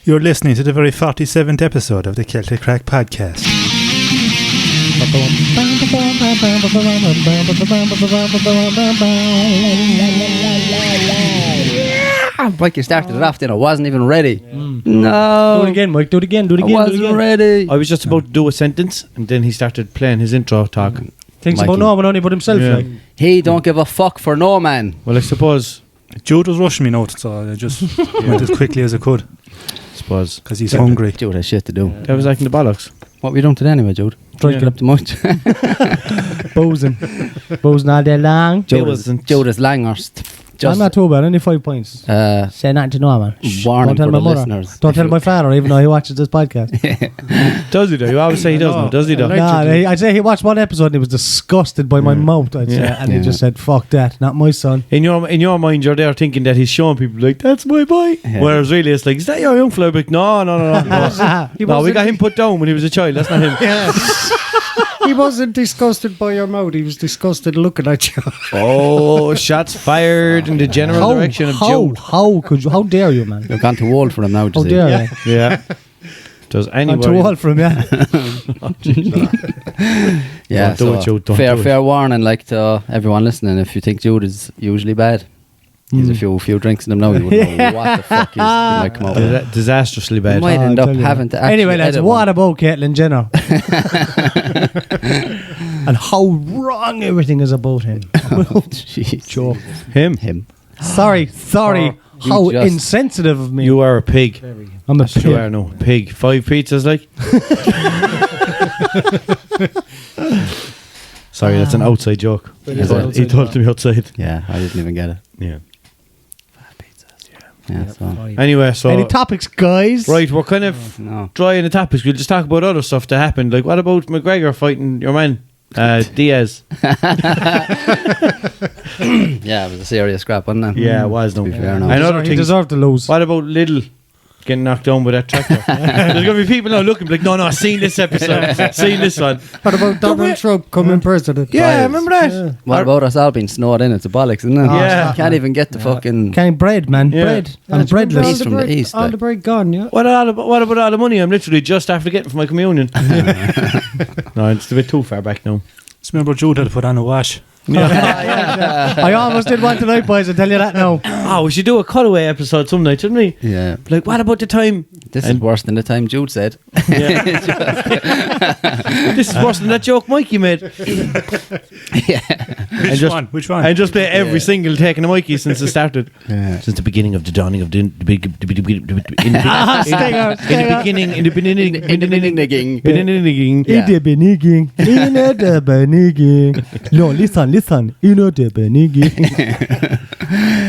You're listening to the very 47th episode of the Celtic Crack podcast. Mike, you started it off then. I wasn't even ready. No. Do it again, Mike. Do it again. I wasn't ready. I was just about to do a sentence, and then he started playing his intro talk. Thinks Mikey. about no one only but himself. Yeah. Like. He don't give a fuck for no man. Well, I suppose. Jude was rushing me notes, so I just went as quickly as I could. Because he's hungry. Jude has shit to do. that was like in the bollocks. What were you doing today anyway, Jude? Drinking up too much. Boozing all day long. Jude is Langhurst. I'm not too bad. Only 5 points. Say nothing to no man. Warning Don't tell for my the mother. listeners. Don't tell my father, even though he watches this podcast. Does he though? You always say he doesn't. Does he though? I'd say he watched one episode and he was disgusted by my mouth. I'd say, and he just said, "Fuck that, not my son." In your mind, you're there thinking that he's showing people like, "That's my boy," whereas really it's like, "Is that your young fella?" Like, no. No, we got him put down when he was a child. That's not him. He wasn't disgusted by your mouth. He was disgusted looking at you. Oh, shots fired in the general direction of Jude. How could you? How dare you, man? You've gone too old for him now, How dare you? Yeah. Does I'm anybody? too old for him, yeah. Yeah, Don't do it, Jude. Don't do it. fair warning, like to everyone listening. If you think Jude is usually bad, he's a few drinks in him now. You wouldn't know what the fuck he might come out with. Disastrously You bad. might end I'll up tell you. having to actually Anyway, lads, edit what one. about Caitlyn Jenner? And how wrong everything is about him. Jeez. Joke. Him. Sorry. How just- insensitive of me. You are a pig. I'm a You are pig. no pig. 5 pizzas, like. Sorry, that's an outside joke. is He an outside told joke. me outside. Yeah, I didn't even get it. Yeah. Yeah, so Anyway, so Any topics, guys? right, we're kind of no. dry in the topics. We'll just talk about other stuff that happened. Like, what about McGregor fighting your man, Diaz? Yeah, it was a serious scrap, wasn't it? Yeah, it was. No, To be fair, no. And other He things. deserved to lose. What about Lidl getting knocked down by that tractor? There's gonna be people now looking like, no, I've seen this episode, seen this one. What about Donald Trump coming president? Yeah, remember that? What about us all being snowed in? It's a bollocks, isn't it? Yeah. Can't even get the fucking Can't bread, man. Yeah. Bread. Yeah, I'm breadless. He's from the east, All like. the bread gone, yeah. What about all the money I'm literally just after getting from my communion? No, it's a bit too far back now. Just remember Jude had to put on a wash. I almost did one tonight, boys. I tell you that now. Oh, we should do a cutaway episode some night, shouldn't we? Yeah. Like, what about the time? This is worse than the time Jude said. This is worse than that joke Mikey made. Which one? And just play every single take in the Mikey since it started. Yeah. Since the beginning of the dawning of the beginning, in the beginning, In In the beginning. No, listen. In the beginning.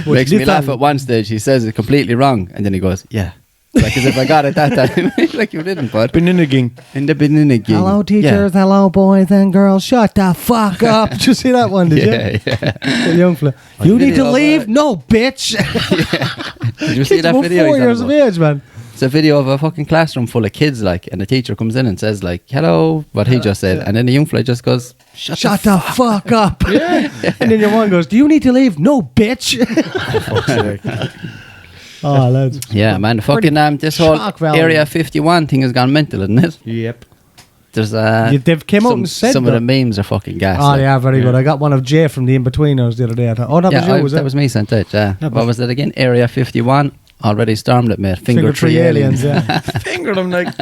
Makes me laugh at one stage. He says it completely wrong, and then he goes, "Yeah," like as if I got it that time. Like you didn't, bud. beginning. In the beginning. Hello, teachers. Hello, boys and girls. Shut the fuck up. Did you see that one? Did you? Yeah. The young fella. You need to leave? No, bitch. Did you see that About video? 4 he's on years of about? age, man. It's a video of a fucking classroom full of kids, like, and the teacher comes in and says, like, "Hello," what he just said, and then the young fella just goes, Shut the fuck up. And then your one goes, do you need to leave? No, bitch. Oh, lads. "Yeah, man, the fucking this whole shock value. Area 51 thing has gone mental, isn't it?" Yep. There's They've came out and said some of the that. memes are fucking gas. Oh, like. yeah, very good. I got one of Jay from the In-Betweeners the other day. I thought, that was you, was that it? was me sent it. Yeah. Yeah, What was it again? Area 51 already stormed it, mate. Finger three aliens. yeah. Finger them like.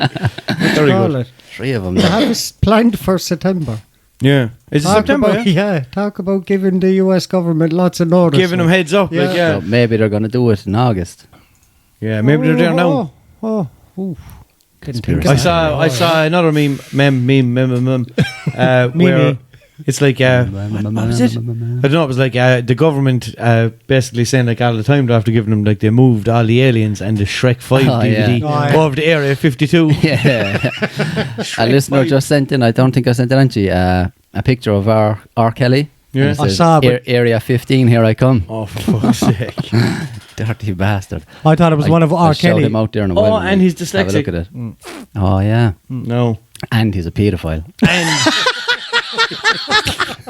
Very good. 3 of them. They have this planned for September. Yeah. Is it September? Yeah? Talk about giving the US government lots of notice. Giving them heads up. Yeah. Like, yeah. So maybe they're going to do it in August. Yeah, maybe they're there now. Conspiracy. I saw another meme where it's like what was it? I don't know. It was like the government basically saying like all the time after giving them like they moved all the aliens and the Shrek 5 DVD over to Area 52. Yeah. A listener just sent in, I don't think I sent it on to you, a picture of R. Kelly. Yeah. And it I says, saw it. Area 15, here I come. Oh, for fuck's sake! Dirty bastard. I thought it was one of R. I'll show Kelly. him out there in a Oh, while. and he's Have a look dyslexic. at it. Oh, yeah. No. And he's a paedophile.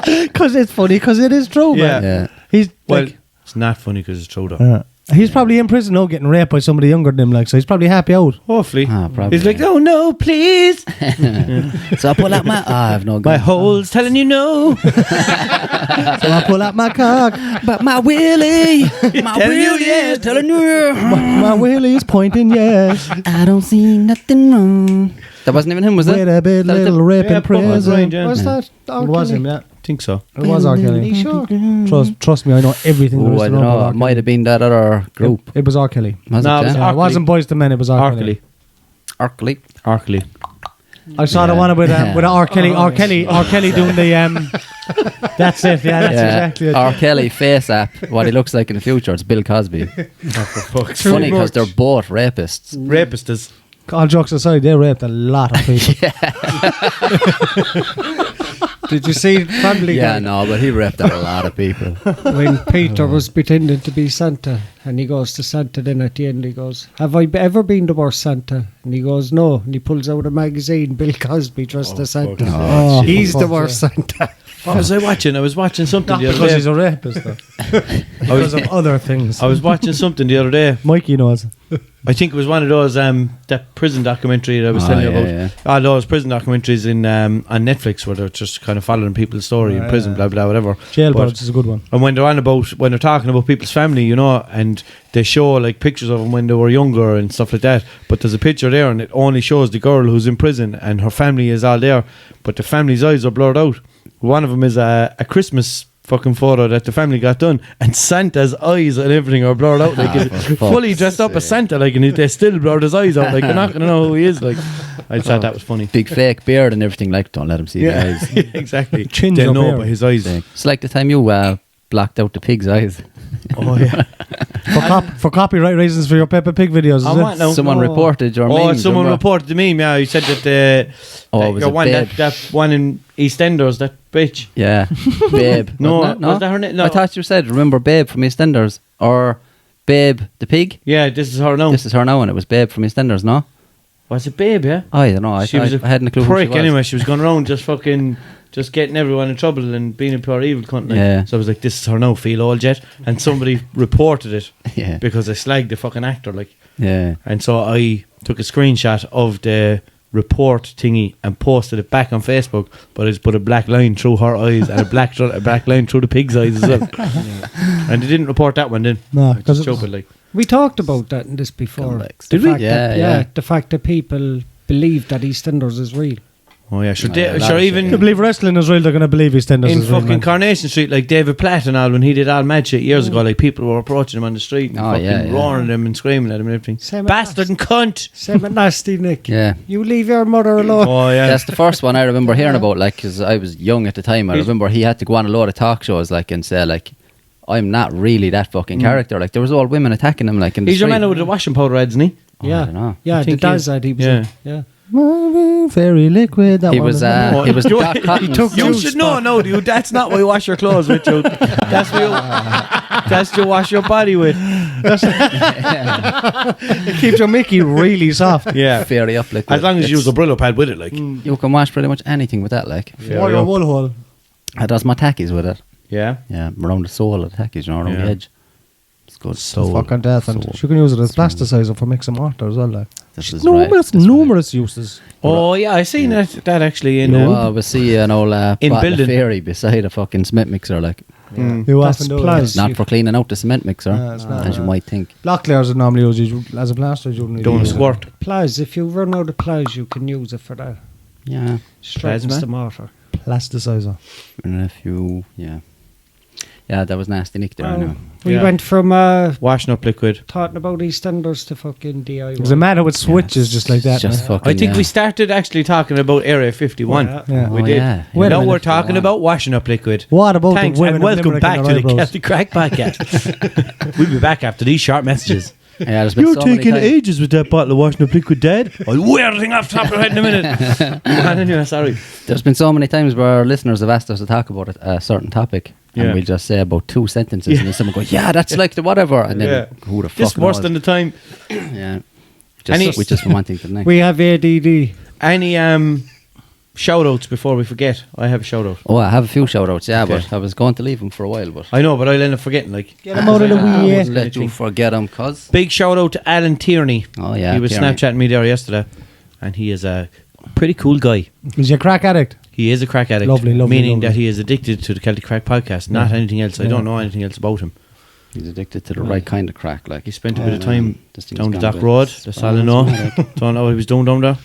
Because it's funny, because it is true, Yeah. man. Yeah. He's Well, like, it's not funny because it's true though. He's probably in prison now getting raped by somebody younger than him, like, so he's probably happy out. Hopefully. Probably. He's like, oh no, please. So I pull out my... I have no gun. My hole's telling you no. So I pull out my cock. But my willy, my willy is telling you. My willy is pointing, yes. I don't see nothing wrong. That wasn't even him, was it? Wait a bit, little rape in prison. Was that? It was him, yeah. I think so. It was R. Kelly. Sure. Trust me, I know everything there is I to don't know about know. R. It might have been that other group. It was R. Kelly. Was No, it? it was Yeah? It wasn't Boys to Men, it was R. Kelly. Arkley. Arkley. I saw the one with R. Kelly. R. Kelly doing the. That's it. Yeah, that's exactly it. R. Kelly face app. What he looks like in the future. It's Bill Cosby. It's funny because they're both rapists. Rapists. All jokes aside, they raped a lot of people. Did you see Family Guy? Yeah, no, but he raped a lot of people. When Peter was pretending to be Santa, and he goes to Santa, then at the end he goes, have I ever been the worst Santa? And he goes, no. And he pulls out a magazine, Bill Cosby dressed as Santa. He's the worst Santa. What was I watching? I was watching something Not the other because day. he's a rapist, though. Because of other things. I was watching something the other day. Mikey knows. I think it was one of those that prison documentary that I was telling you about. Yeah. Those prison documentaries in on Netflix where they're just kind of following people's story in prison, blah blah whatever. Jailbirds is a good one. And when they're talking about people's family, you know, and they show like pictures of them when they were younger and stuff like that. But there's a picture there, and it only shows the girl who's in prison, and her family is all there, but the family's eyes are blurred out. One of them is a Christmas fucking photo that the family got done, and Santa's eyes and everything are blurred out, like he's fully dressed up as Santa, like, and they still blurred his eyes out, like they're not gonna know who he is. Like, I thought that was funny. Big fake beard and everything. Like, don't let him see the eyes. Exactly. Chins They up know here. by his eyes. It's like the time you blocked out the pig's eyes. Oh yeah. For copyright reasons for your Peppa Pig videos, is Oh, it? what now? Someone reported your meme. Someone reported the meme. Yeah, you said that. It was your a one, babe. that one in EastEnders, that bitch. Yeah, Babe. No, Wasn't it? was that her name? No. I thought you said, remember Babe from EastEnders? Or Babe the pig? Yeah, this is her now. This is her now, and it was Babe from EastEnders, no? Was it Babe? Yeah. I don't know. I hadn't a clue who she prick was. anyway. She was going around just getting everyone in trouble and being a pure evil cunt. Like. Yeah. So I was like, this is her now, feel old jet. And somebody reported it Yeah. because I slagged the fucking actor. Like, Yeah. and so I took a screenshot of the report thingy and posted it back on Facebook, but I just put a black line through her eyes and a black line through the pig's eyes as well. And they didn't report that one then. No, Which is 'cause it was- stupid, like. We talked about that in this before. Comebacks. The Did we? fact that- Yeah. The fact that people believe that EastEnders is real. Oh yeah, sure. Oh, yeah, a lot Sure, of even If they believe wrestling is real, they're going to believe EastEnders in is real. fucking man. Coronation Street, like David Platt and all, when he did all mad shit years ago, like people were approaching him on the street and Oh, fucking yeah, yeah. roaring at him and screaming at him and everything. Same Bastard and cunt! Same at Nasty Nick. Yeah. You leave your mother alone. Oh yeah. That's the first one I remember hearing about, like, because I was young at the time. I remember he had to go on a load of talk shows, like, and say, like, I'm not really that fucking character. Like, there was all women attacking him, like, in the He's your street. man with the washing powder ads, isn't he? Oh, I Yeah. don't know. Yeah, I the think Daz ad he was in. Yeah. Very liquid. That He one was, is- he was Doc Cotton's. You should know, no, dude. That's not what you wash your clothes with, Jude. That's what you wash your body with. It keeps your Mickey really soft. Yeah. Fairy up, like, As long as you use a Brillo pad with it, like. you can wash pretty much anything with that, like. Or your wool hole. I does my tackies with it. Yeah. Yeah, around the sole of the tackies, you know, around Yeah. the edge. It's good. Fucking death. And you can use it as plasticizer for mixing water as well. Like. This is right. Numerous uses. Oh yeah, I seen that actually in. Well, we see an old In bottle building. of Fairy beside a fucking cement mixer, like. You That's often do it. plus. It's not for cleaning out the cement mixer, No, it's not, as you no. might think. Block layers are normally used as a plaster. You wouldn't Don't use it. squirt. Plies, if you run out of plies, you can use it for that. Yeah. Straightens Plasma? the mortar. Plasticizer. And if you, yeah. Yeah, that was nasty Nick there, I know. We Yeah. went from Washing up liquid. talking about EastEnders to fucking DIY. There's a matter with switches just like that. Just man. fucking, I think yeah. we started actually talking about Area 51. Yeah. Yeah. We Oh, did. yeah. Wait a Now minute. we're talking about washing up liquid. What about Thanks the women and of welcome Limerick back and to the eyebrows? Celtic Crack podcast. We'll be back after these sharp messages. Yeah, there's been so many times. ages with that bottle of washing up liquid, Dad. I'll wear everything off the top of your head in a minute. Anyway, sorry. There's been so many times where our listeners have asked us to talk about a certain topic, Yeah. and we'll just say about 2 sentences, and then someone goes, "Yeah, that's like the whatever," and then Yeah. who the fuck Just worse knows? than the time. Yeah, Any- we just from one thing to the next. We have ADD. Any shout-outs before we forget. I have a shout-out. Oh, I have a few shout-outs, yeah, Okay. but I was going to leave them for a while, but I know, but I'll end up forgetting, like. Get him out of the I way. wouldn't let you forget them, cuz. Big shout-out to Alan Tierney. Oh, yeah. He was Tierney. Snapchatting me there yesterday, and he is a pretty cool guy. Is he a crack addict? He is a crack addict. Lovely, meaning lovely. that he is addicted to the Celtic Crack podcast, not anything else. I don't know anything else about him. He's addicted to the right kind of crack, like. He spent a bit of time This thing's down the gone Dock a bit Road. That's all I know. spasmodic. Don't know what he was doing down there.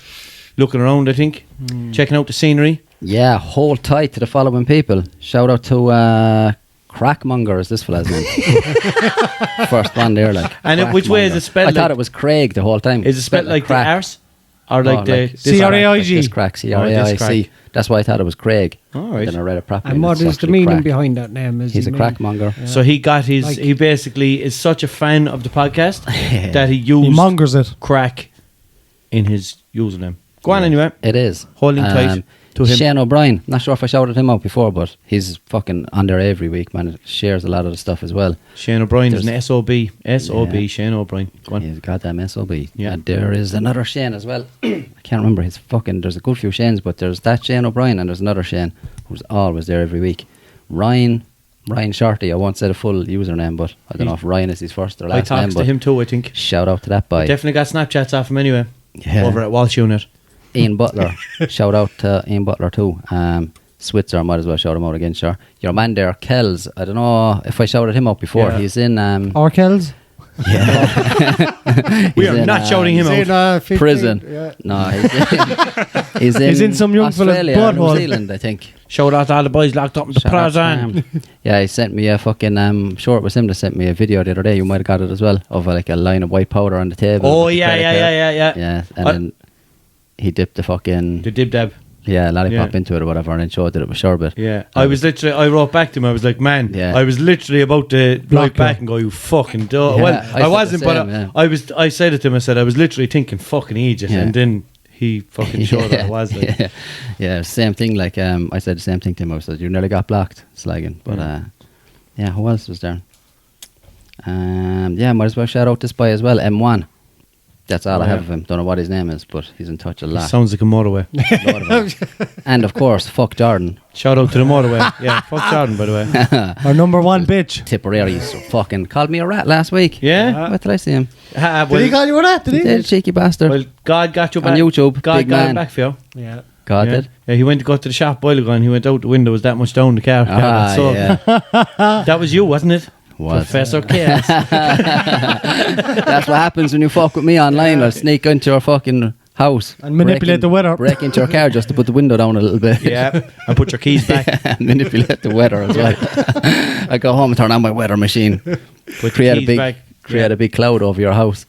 Looking around, I think. Checking out the scenery. Yeah, hold tight to the following people. Shout out to Crackmonger, is this fella's name? First one there, like. And which way is it spelled? I thought it was Craig the whole time. Is it spelled like the crack. arse? Or like the... this C-R-A-I-G. This crack, C-R-A-I-C. That's why I thought it was Craig. All right. Then I read it properly. And what it's is the actually meaning crack. behind that name? Is He's he a mean- crackmonger. Yeah. So he got his... Like- he basically is such a fan of the podcast that he He used mongers it. crack in his username. Go on anyway. It is. Holding tight to him. Shane O'Brien. Not sure if I shouted him out before, but he's fucking on there every week, man. It shares a lot of the stuff as well. Shane O'Brien is an There's- SOB. SOB, Yeah. Shane O'Brien. Go on. He's a goddamn SOB. Yeah. And there is another Shane as well. I can't remember his fucking... There's a good few Shanes, but there's that Shane O'Brien and there's another Shane who's always there every week. Ryan Shorty. I won't say the full username, but I don't know if Ryan is his first or I last name. talked to But him too, I think. shout out to that boy. Definitely got Snapchats off him anyway. Yeah. Over at Walshy Unit. Ian Butler. Shout out to Ian Butler too. Switzer, I might as well shout him out again, sure. Your man there, Kells. I don't know if I shouted him out before. Yeah. He's in Orkells? We are not shouting him Is it, out. 15? prison. Yeah. No, he's in some young fella's Australia or New butthole. Zealand, I think. Shout out to all the boys locked up in the Shout out to prison. him. Yeah, he sent me a fucking sure it was him that sent me a video the other day. You might have got it as well of like a line of white powder on the table. Oh, with the yeah, credit yeah. card. Yeah, and I- then he dipped the fucking The dib dab. lollipop Yeah. into it or whatever, and then showed that it was sherbet. Yeah. I wrote back to him. I was like, man, Yeah. I was literally about to Block write back him. and go, you fucking dog. Yeah, Well, I I said the wasn't, but same, yeah. I said it to him. I said, I was literally thinking, fucking Egypt. Yeah. And then he fucking showed that I was. Like, yeah, same thing. Like I said the same thing to him. I said you nearly got blocked, slagging. But yeah, who else was there? Might as well shout out this boy as well, M1. That's all I have of him. Don't know what his name is, but he's in touch a lot. sounds like a motorway. And of course, fuck Jordan. Shout out to the motorway. Yeah, fuck Jordan, by the way. Our number one bitch. Tipperary fucking called me a rat last week. Yeah? What did I see him? Did he call you that? Did He did, cheeky bastard. Well, God got you On back. YouTube, God big got man. him back for you. Yeah. God yeah. did. Yeah, he went to go to the shop a while ago and he went out the window, was that much down the car. So yeah. that was you, wasn't it? Was. Professor Chaos. That's what happens when you fuck with me online. I'll sneak into your fucking house And manipulate the weather. Break into your car just to put the window down a little bit. Yeah, and put your keys back. And manipulate the weather as well. I go home and turn on my weather machine. Put Create your a keys big, back. create a big cloud over your house.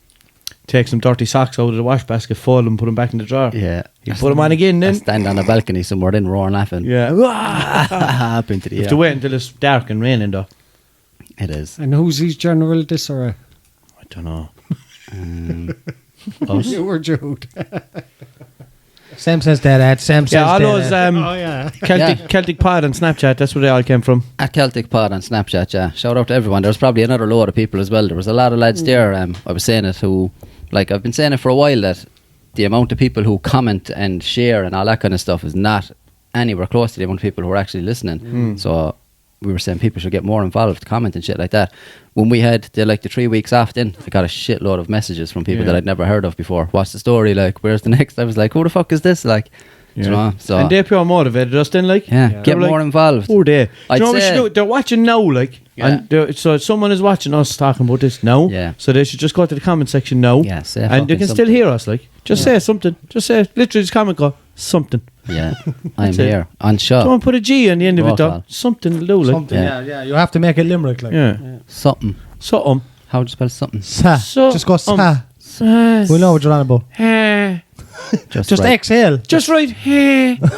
Take some dirty socks out of the wash basket, fold them, put them back in the drawer. Yeah. You put them on again I then. stand on a balcony somewhere then roaring laughing. Yeah. Up into the You air. have to wait until it's dark and raining though. It is. And who's his general disarray? I don't know. You were Jude. Sam says that. Sam says Yeah, all that. those yeah. Celtic Pod and Snapchat, that's where they all came from. At Celtic Pod on Snapchat, yeah. Shout out to everyone. There's probably another load of people as well. There was a lot of lads there. I was saying it who, like, I've been saying it for a while that the amount of people who comment and share and all that kind of stuff is not anywhere close to the amount of people who are actually listening. So we were saying people should get more involved, comment and shit like that. When we had the 3 weeks off then, I got a shitload of messages from people Yeah. that I'd never heard of before. What's the story? Like, where's the next? I was like, who the fuck is this? Like, do you know? So And they're pure motivated us then, like. yeah, Yeah. get They were more like, involved. Oh, they. Do I'd you know what we say- should do? They're watching now, like. Yeah. And so someone is watching us talking about this now. Yeah. So they should just go to the comment section now. Yeah, say and they fucking can still something. hear us, like. Just say something. Just say, literally just comment, go, something. Yeah, I'm That's it. here on show. Don't put a G on the end of Roll it, though. call. Something will do, like. Something, Yeah. yeah. You have to make it limerick, like. Yeah. Something. Something. How do you spell something? Sa. So- Just go sa. Uh, We know what you're on about. Just Just right. exhale. Just right here. You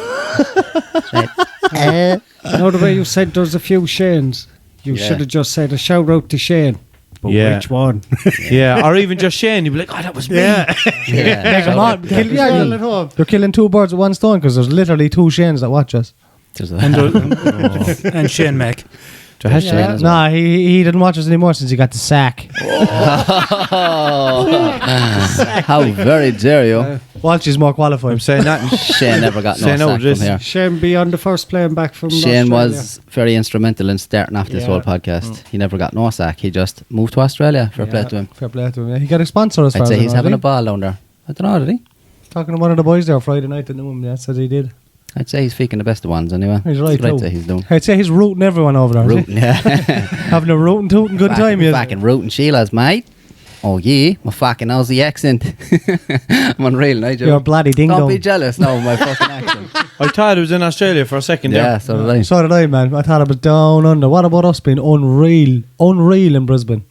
know the way you said there's a few Shanes? You Yeah. should have just said a shout out to Shane. But Yeah. which one? Yeah. Or even just Shane. You'd be like, oh, that was me. Yeah. Make 'em on. Yeah. You're killing two birds with one stone because there's literally two Shanes that watch us. There's And, a, and Shane Mac. Shane as well. Nah, he didn't watch us anymore since he got the sack. How very dare you? Walshy's more qualified. I'm saying that. Shane never got no Say no sack to this. from here. Shane be on the first plane back from Shane Australia. was very instrumental in starting off this Yeah. whole podcast. He never got no sack. He just moved to Australia. Fair play to him. Fair play to him. Yeah. He got a sponsor as far I'd as say I he's know, having did a ball down there. I don't know, did he? he? Talking to one of the boys there Friday night that knew him. Yeah, said he did. I'd say he's faking the best of ones anyway. He's right That's what I'd too. say he's doing. I'd say he's rooting everyone over there. Rooting, yeah. Having a rooting, tooting good time. Yes. Fucking rooting Sheila's, mate. Oh yeah, my fucking Aussie accent. I'm unreal, Nigel. You're a bloody ding Don't dong. be jealous now of my fucking accent. I thought it was in Australia for a second Yeah, there. so did I. So did I, man. I thought it was down under. What about us being unreal in Brisbane?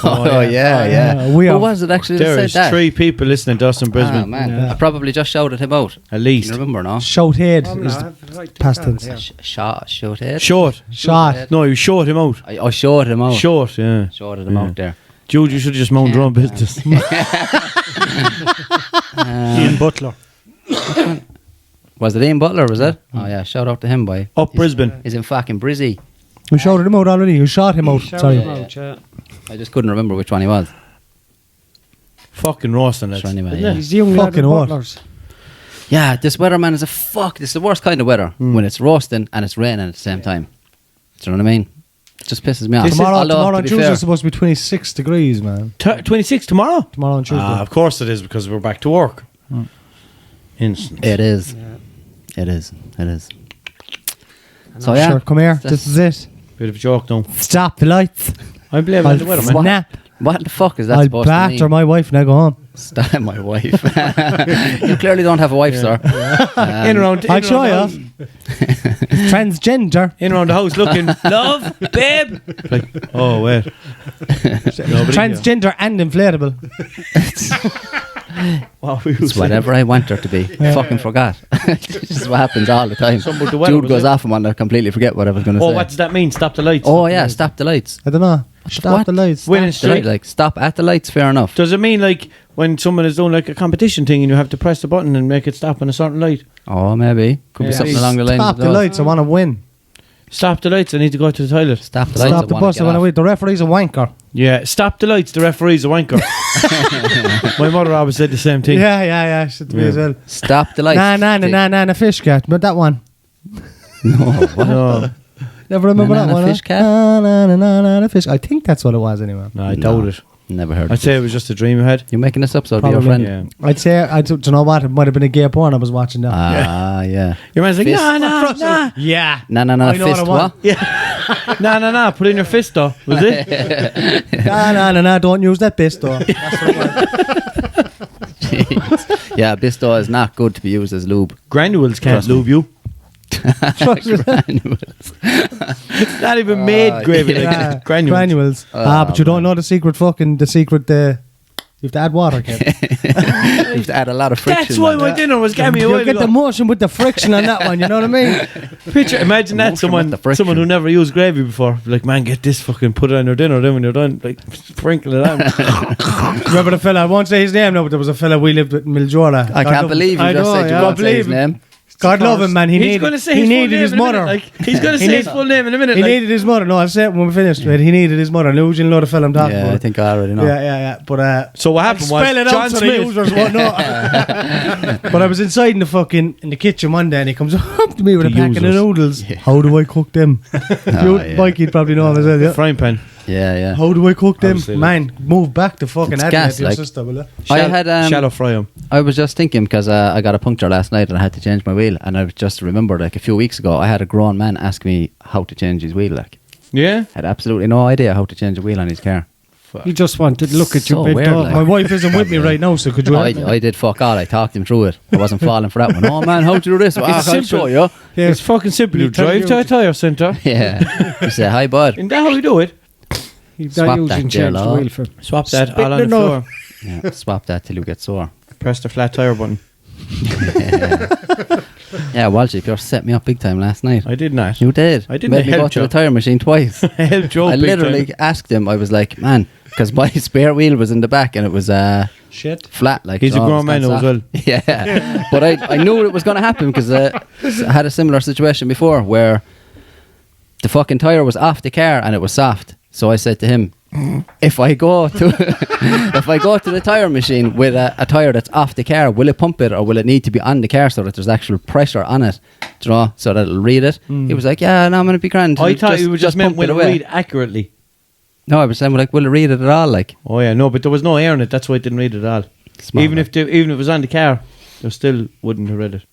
Oh yeah. We Who are. was it actually There that is said that? 3 people listening to us in Ah, Brisbane. man. Yeah. I probably just shouted him out. At least. You remember, no? Shout head Oh, no, is I've- right, past take that, tense. yeah. Shout it. Short. Shot. No, you short him out. I short him out. Short, yeah. Shorted him Yeah. out there. Jude, you should have just moaned your own business. Ian Butler. Was it Ian Butler, was it? Oh yeah, shout out to him, boy. Up Brisbane. He's in fucking Brizzy. We shouted him out already. You shot him out. Shout Sorry. him out, yeah. I just couldn't remember which one he was. Fucking roasting it. So anyway, Isn't yeah. it? He's the young lad Fucking in what? Butlers. Yeah, this weather, man, is a fuck. This is the worst kind of weather when it's roasting and it's raining at the same time. Do you know what I mean? It just pisses me off. Tomorrow Although, on to be Tuesday fair- is supposed to be 26 degrees, man. 26 tomorrow? Tomorrow on Tuesday. Of course it is, because we're back to work. Instant. It is. Yeah. It is. It is. So yeah, Sure, come here. That's- This is it. Bit of a joke, though. Stop the lights. I'm blaming I'll the weather, man. snap. what the fuck is that I'll supposed to batter mean? my wife and I go home. Stop my wife. You clearly don't have a wife, sir. In around, I'll show you. Transgender. In around the house looking, love, babe. Like, oh, wait. Transgender and inflatable. It's whatever I want her to be. Fucking forgot. This is what happens all the time. Something with the weather, Jude was goes it? off and I completely forget what I was going to Oh, say. what does that mean? Stop the lights. Oh yeah, stop the lights. I don't know. Stop What? the lights. Winning Stop the light, streak. like stop at the lights. Fair enough. Does it mean like when someone is doing like a competition thing and you have to press the button and make it stop on a certain light? Oh, maybe could be Yeah. something along the lines. Stop of the those. lights. I want to win. Stop the lights, I need to go to the toilet. Stop the lights. Stop the bus. I want to win. The referee's a wanker. Yeah, stop the lights, the referee's a wanker. My mother always said the same thing. Yeah. Should be Yeah. as well. Stop the lights. Nah, fish cat. But that one. No, what? No, Never remember Na, that na, one. fish cat? Na, fish. I think that's what it was anyway. no, I doubt it. Never heard. I'd of say it. it was just a dream I had. You're making this up, so be your Probably, friend. Yeah. I'd say, do you know what? It might have been a gay porn I was watching that. Ah, yeah. Your man's like, Fist. nah. Yeah. No, I know fist what I what? want. Nah, put in your fist though, was it? No, don't use that best though. Jeez. Yeah, Bisto is not good to be used as lube. Granules can't Trust me. lube you. Granules. It's not even made gravy, like Yeah, granules. granules. But you don't know the secret you have to add water, Kev. You have to add a lot of friction. That's why man. my dinner was gammy a You while get the ago. motion with the friction on that one, you know what I mean? Picture, imagine that Motion with the friction. someone who never used gravy before, like, man, get this fucking, put it on your dinner, then when you're done, like, sprinkle it on. Remember the fella, I won't say his name now, but there was a fella we lived with in Mildura. I can't believe you just said you won't say his name. God love him, man. He's going to say he his full needed name his in a minute, mother. like, he's going to say his full name in a minute. He like. needed his mother. No, I'll say it when we finished. Right? He needed his mother. Eugene, know the fella I'm talking Yeah, about. I think I already know. Yeah. But So what happened was spell it out John so the Smith. users won't know. But I was inside in the kitchen one day, and he comes up to me with The a packet of users. noodles. Yeah. How do I cook them? yeah. Mikey'd probably know him as well. Yeah. Frying pan. Yeah. How do I cook them? Obviously, Man, move back to fucking It's Adelaide gas, to your like- sister, will you? I had Shallow fry 'em. I was just thinking because I got a puncture last night and I had to change my wheel, and I just remembered like a few weeks ago I had a grown man ask me how to change his wheel. Like, Yeah? I had absolutely no idea how to change a wheel on his car. He just wanted to look at you So big weird, dog. like. My wife isn't with me right now, so could you help me? I did fuck all. I talked him through it. I wasn't falling for that one. Oh man, how'd you do this? Well, I'll simple. show you. Yeah. It's fucking simple. You tell drive you- to a tyre centre. Yeah. You say hi, bud. Isn't that how you do it? He's Swap not that using gel change the off. wheel for. Swap that Spit all on it the out. floor. Yeah. Swap that till you get sore. Press the flat tyre button. Yeah, Walshy, you set me up big time last night. I did not. You did. I didn't. Made I me go helped to you. the tire machine twice. I helped Joe I big literally time. asked him. I was like, man, because my spare wheel was in the back and it was Shit. flat. Like He's a so it grown was man kinda as well. soft. Yeah, but I knew it was going to happen because I had a similar situation before where the fucking tire was off the car and it was soft. So I said to him, if I go to the tyre machine with a tyre that's off the car, will it pump it or will it need to be on the car so that there's actual pressure on it, do you know, so that it'll read it? He was like, yeah, no, I'm going to be grand. I thought you just meant pump will it read accurately. No, I was saying, like, will it read it at all? Like, oh yeah, no, but there was no air in it. That's why it didn't read it at all. Even if it was on the car, it still wouldn't have read it.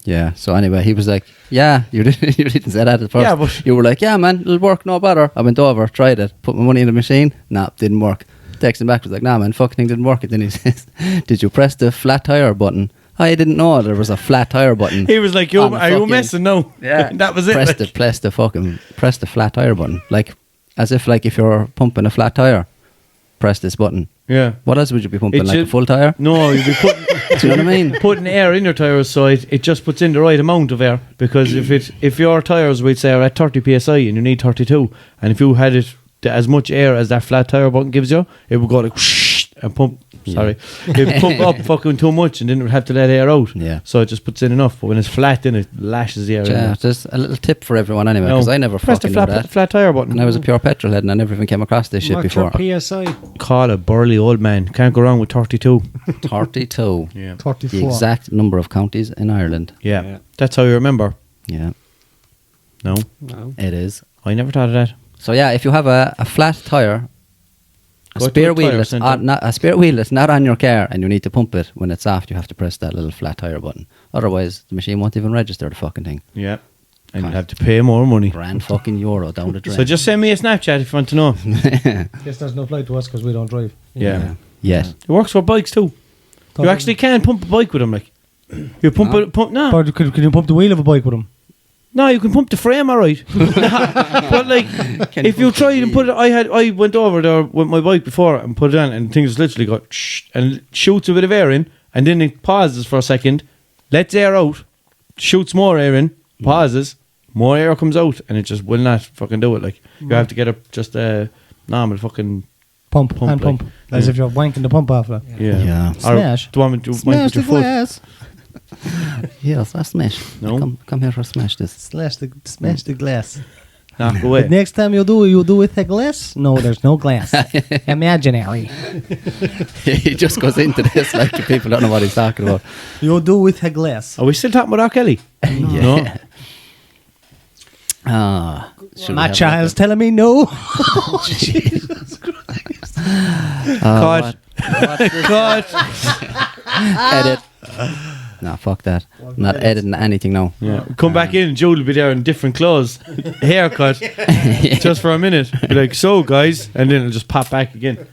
Yeah. So anyway, he was like, "Yeah, you didn't say that at first. Yeah, but you were like, yeah, man, it'll work, no bother." I went over, tried it, put my money in the machine. Nah, didn't work. Texted him back, was like, "Nah, man, fucking thing didn't work." And then he says, "Did you press the flat tire button?" I didn't know there was a flat tire button. He was like, "Are you messing now?" Yeah, that was it. Press the flat tire button, like as if like if you're pumping a flat tire, press this button. Yeah. What else would you be pumping? Like a full tire? No, you'd be putting. Do you know what I mean? Putting air in your tyres, so it just puts in the right amount of air. Because if your tyres, we'd say, are at 30 psi and you need 32, and if you had it as much air as that flat tyre button gives you, it would go like whoosh and pump. Sorry, it pump up fucking too much and didn't have to let air out. Yeah. So it just puts in enough. But when it's flat, then it lashes the air. Yeah, just a little tip for everyone anyway, because I never pressed fucking the knew that. flat tyre button. And I was a pure petrol head and I never even came across this shit before. PSI? Call a burly old man. Can't go wrong with 32. 32. Yeah. 34. The exact number of counties in Ireland. Yeah. That's how you remember. Yeah. No. It is. I never thought of that. So yeah, if you have a flat tyre, a spare wheel that's not on your car and you need to pump it when it's off, you have to press that little flat tyre button. Otherwise, the machine won't even register the fucking thing. Yeah. And you'll have to pay more money. Grand fucking euro down the drain. So just send me a Snapchat if you want to know. Guess doesn't apply to us because we don't drive. Yeah. Yes. It works for bikes too. You actually can pump a bike with them, like. You pump no. Or can you pump the wheel of a bike with them? No, you can pump the frame, alright. But like, if you tried and put it, I went over there with my bike before and put it on, and things literally got and shoots a bit of air in, and then it pauses for a second, lets air out, shoots more air in, pauses, more air comes out, and it just will not fucking do it. Like you have to get just a normal fucking pump, hand pump, as if you're wanking the pump off. Yeah. Smash. Or do you want me to wank with your foot? Yes, I smash. No. Come here for smash this. Smash the glass. Knock away. But next time you do it with a glass? No, there's no glass. Imaginary. He just goes into this like people don't know what he's talking about. You do with a glass. Are we still talking about R. Kelly? No. My child's telling me no. Jesus Christ. Cut. Edit. No, fuck that. I'm not editing anything now. Yeah. Come back in, Jude will be there in different clothes. Haircut. Just for a minute. Be like, so guys, and then it'll just pop back again.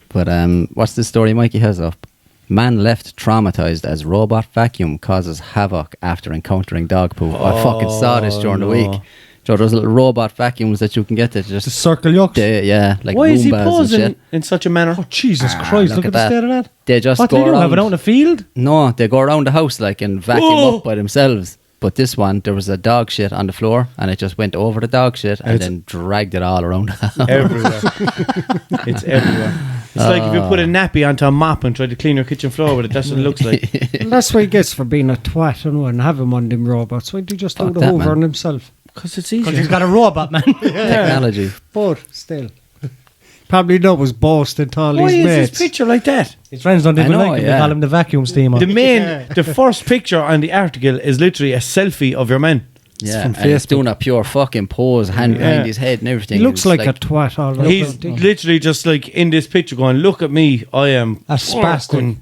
But what's the story Mikey has up? Man left traumatized as robot vacuum causes havoc after encountering dog poo. I fucking saw this during the week. So those little robot vacuums that you can get that just the circle yolks. Like why is he Roombas posing in such a manner? Oh Jesus Christ! Look at the state of that. They just what go do they do? around. Have it out in the field? No, they go around the house like and vacuum up by themselves. But this one, there was a dog shit on the floor, and it just went over the dog shit and then dragged it all around the house. Everywhere. It's everywhere. It's like if you put a nappy onto a mop and try to clean your kitchen floor with it. That's what it looks like. Well, that's what he gets for being a twat and having one of them robots. Why do you just do the hoover on himself? Because it's easy. Because he's got a robot, man. Technology. But still. Probably know was boasting to all why his is mates. his picture like that? His friends don't even like him. They call him the vacuum steamer. The first picture on the article is literally a selfie of your man. Yeah, and he's doing a pure fucking pose, hand behind his head and everything. He looks like a twat all right. He's literally just like in this picture going, look at me, I am a spastic.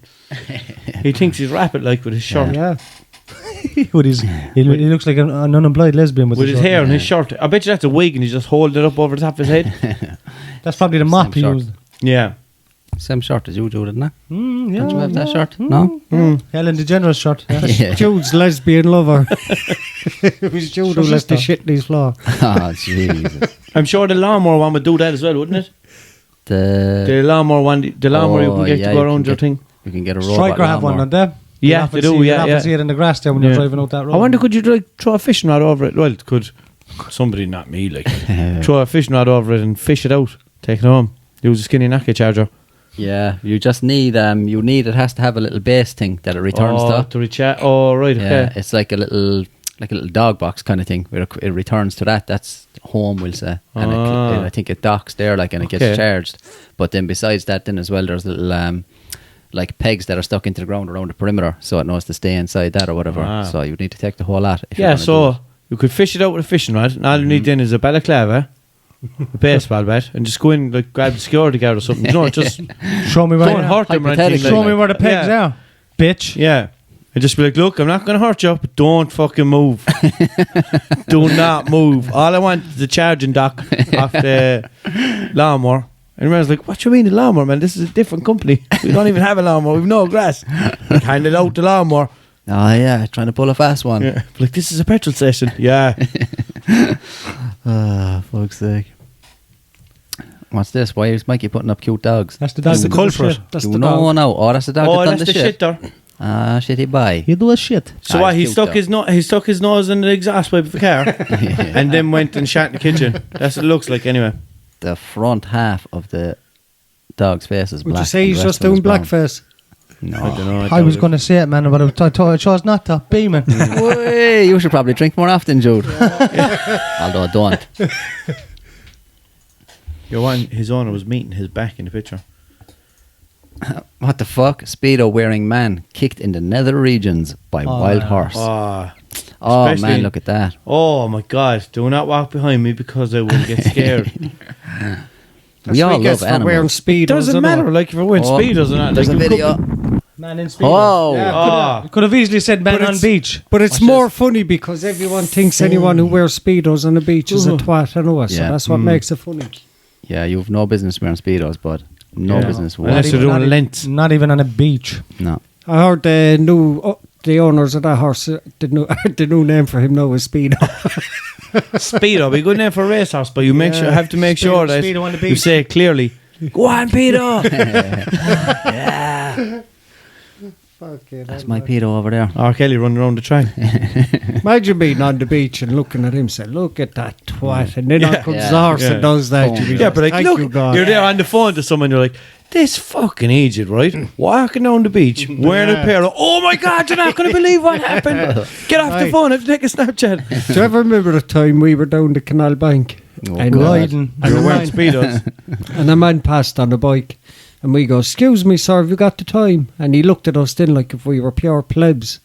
He thinks he's rapid like with his shirt. Yeah. With his, he looks like an unemployed lesbian with his hair and his shirt. I bet you that's a wig and he's just holding it up over the top of his head. That's probably the mop he used. Yeah. Same shirt as you, Jude, isn't it? Yeah. Don't you have that shirt? No? Helen DeGeneres shirt. Yeah. Jude's lesbian lover. It was Jude who left the shit in his floor. Oh, Jesus. I'm sure the lawnmower one would do that as well, wouldn't it? The lawnmower one, you can get to go around your thing. You can get a robot Striker have one, don't they? Yeah, they do, You often see it in the grass there when you're driving out that road. I wonder, could you throw a fishing rod over it? Well, could somebody, not me, like throw a fishing rod over it and fish it out, take it home, use a skinny Nokia charger. Yeah, you just need it has to have a little base thing that it returns to. To recharge. Oh, right, okay. Yeah, it's like a little like a little dog box kind of thing where it returns to that. That's home, we'll say. And I think it docks there, like, and it gets charged. But then besides that, then as well, there's little like pegs that are stuck into the ground around the perimeter, so it knows to stay inside that or whatever. So you would need to take the whole lot. So you could fish it out with a fishing rod, and all you need then is a balaclava, a baseball bat, and just go in, like, grab the security guard or something. Just show me where. Don't hurt them or anything. Show me where the pegs are, bitch. Yeah. And just be like, look, I'm not going to hurt you, but don't fucking move. Do not move. All I want is the charging dock off the lawnmower. And everyone's like, what do you mean the lawnmower, man? This is a different company. We don't even have a lawnmower. We've no grass. Hand it out the lawnmower. Oh, yeah, trying to pull a fast one. Yeah. Like, this is a petrol station. Yeah. Fuck's sake. What's this? Why is Mikey putting up cute dogs? That's the dog. That's the culprit. That's the No, dog. no. Oh, that's the dog that done that's the shit there. Ah, shitty bye. You do a shit. So what? He stuck his nose in the exhaust pipe of the car, and then went and shat in the kitchen. That's what it looks like, anyway. The front half of the dog's face is black. Would you say he's just doing blackface? No. I don't know. I was going to say it, man, but I chose not to. Beaming. Way, you should probably drink more often, Jude. Although I don't. His owner was meeting his back in the picture. What the fuck? Speedo wearing man kicked in the nether regions by wild horse. Oh man, look at that. Oh my God! Do not walk behind me because I will get scared. We all love animals. Wearing speedos. Doesn't matter, like, if you're wearing speedos or not. There's like, a video. Man in speedos. Oh, Could have easily said man on beach. But it's more funny because everyone thinks anyone who wears speedos on the beach is a twat anyway, so that's what makes it funny. yeah, you've no business wearing speedos, but no business wearing. Unless you're doing lengths. Not even on a beach. No. I heard the owners of that horse, the new name for him now is Speedo. Speedo, be a good name for a racehorse, but you have to make sure that Speedo on the beach. you say it clearly. Go on, Pedo. Yeah. That's my pedo over there. R. Kelly running around the track. Imagine being on the beach and looking at him, say, "Look at that twat," and then on comes the horse and does that. But like, "Thank look, you, God." you're there on the phone to someone, you're like, this fucking idiot, right? Walking down the beach, wearing a pair of, oh my God, you're not going to believe what happened. Get off the phone, I have to take a Snapchat. Do you ever remember the time we were down the Canal Bank and riding? You were wearing speedos. And a man passed on a bike. And we go, "Excuse me, sir, have you got the time?" And he looked at us then like if we were pure plebs.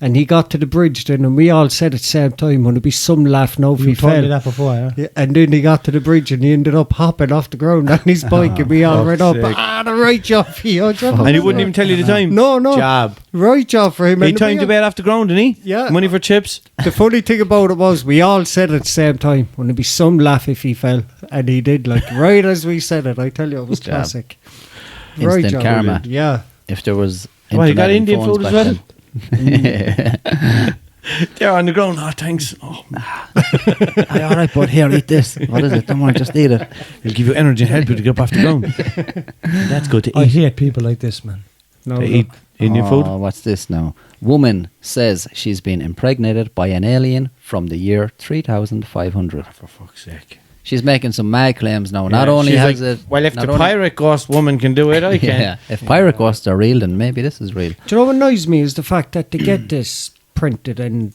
And he got to the bridge then, and we all said at the same time, "Would it be some laugh now if he fell?" Told me that before, Yeah, and then he got to the bridge and he ended up hopping off the ground on his bike, and we all ran up. The right job for you. And he wouldn't even tell you the time. No. Job. Right job for him. He And timed the bed off the ground, didn't he? Yeah. Money for chips. The funny thing about it was we all said at the same time, "Wouldn't it be some laugh if he fell?" And he did, like right as we said it. I tell you, it was classic. Instant job. karma. Yeah. If there was Well, you got internet and Indian phones food as back well? then. They're on the ground. Oh, thanks. Oh, Aye, all right, bud, here, eat this. What is it? Don't worry, just eat it. it'll give you energy and help you to get up off the ground. That's good to I eat. hate people like this, man. No, To eat Indian food. What's this now? Woman says she's been impregnated by an alien from the year 3500. For fuck's sake. She's making some mad claims now. Not Yeah, only she's has like, it... well, if not the only- pirate ghost woman can do it, I can. Yeah, if pirate ghosts are real, then maybe this is real. Do you know what annoys me is the fact that they get this printed and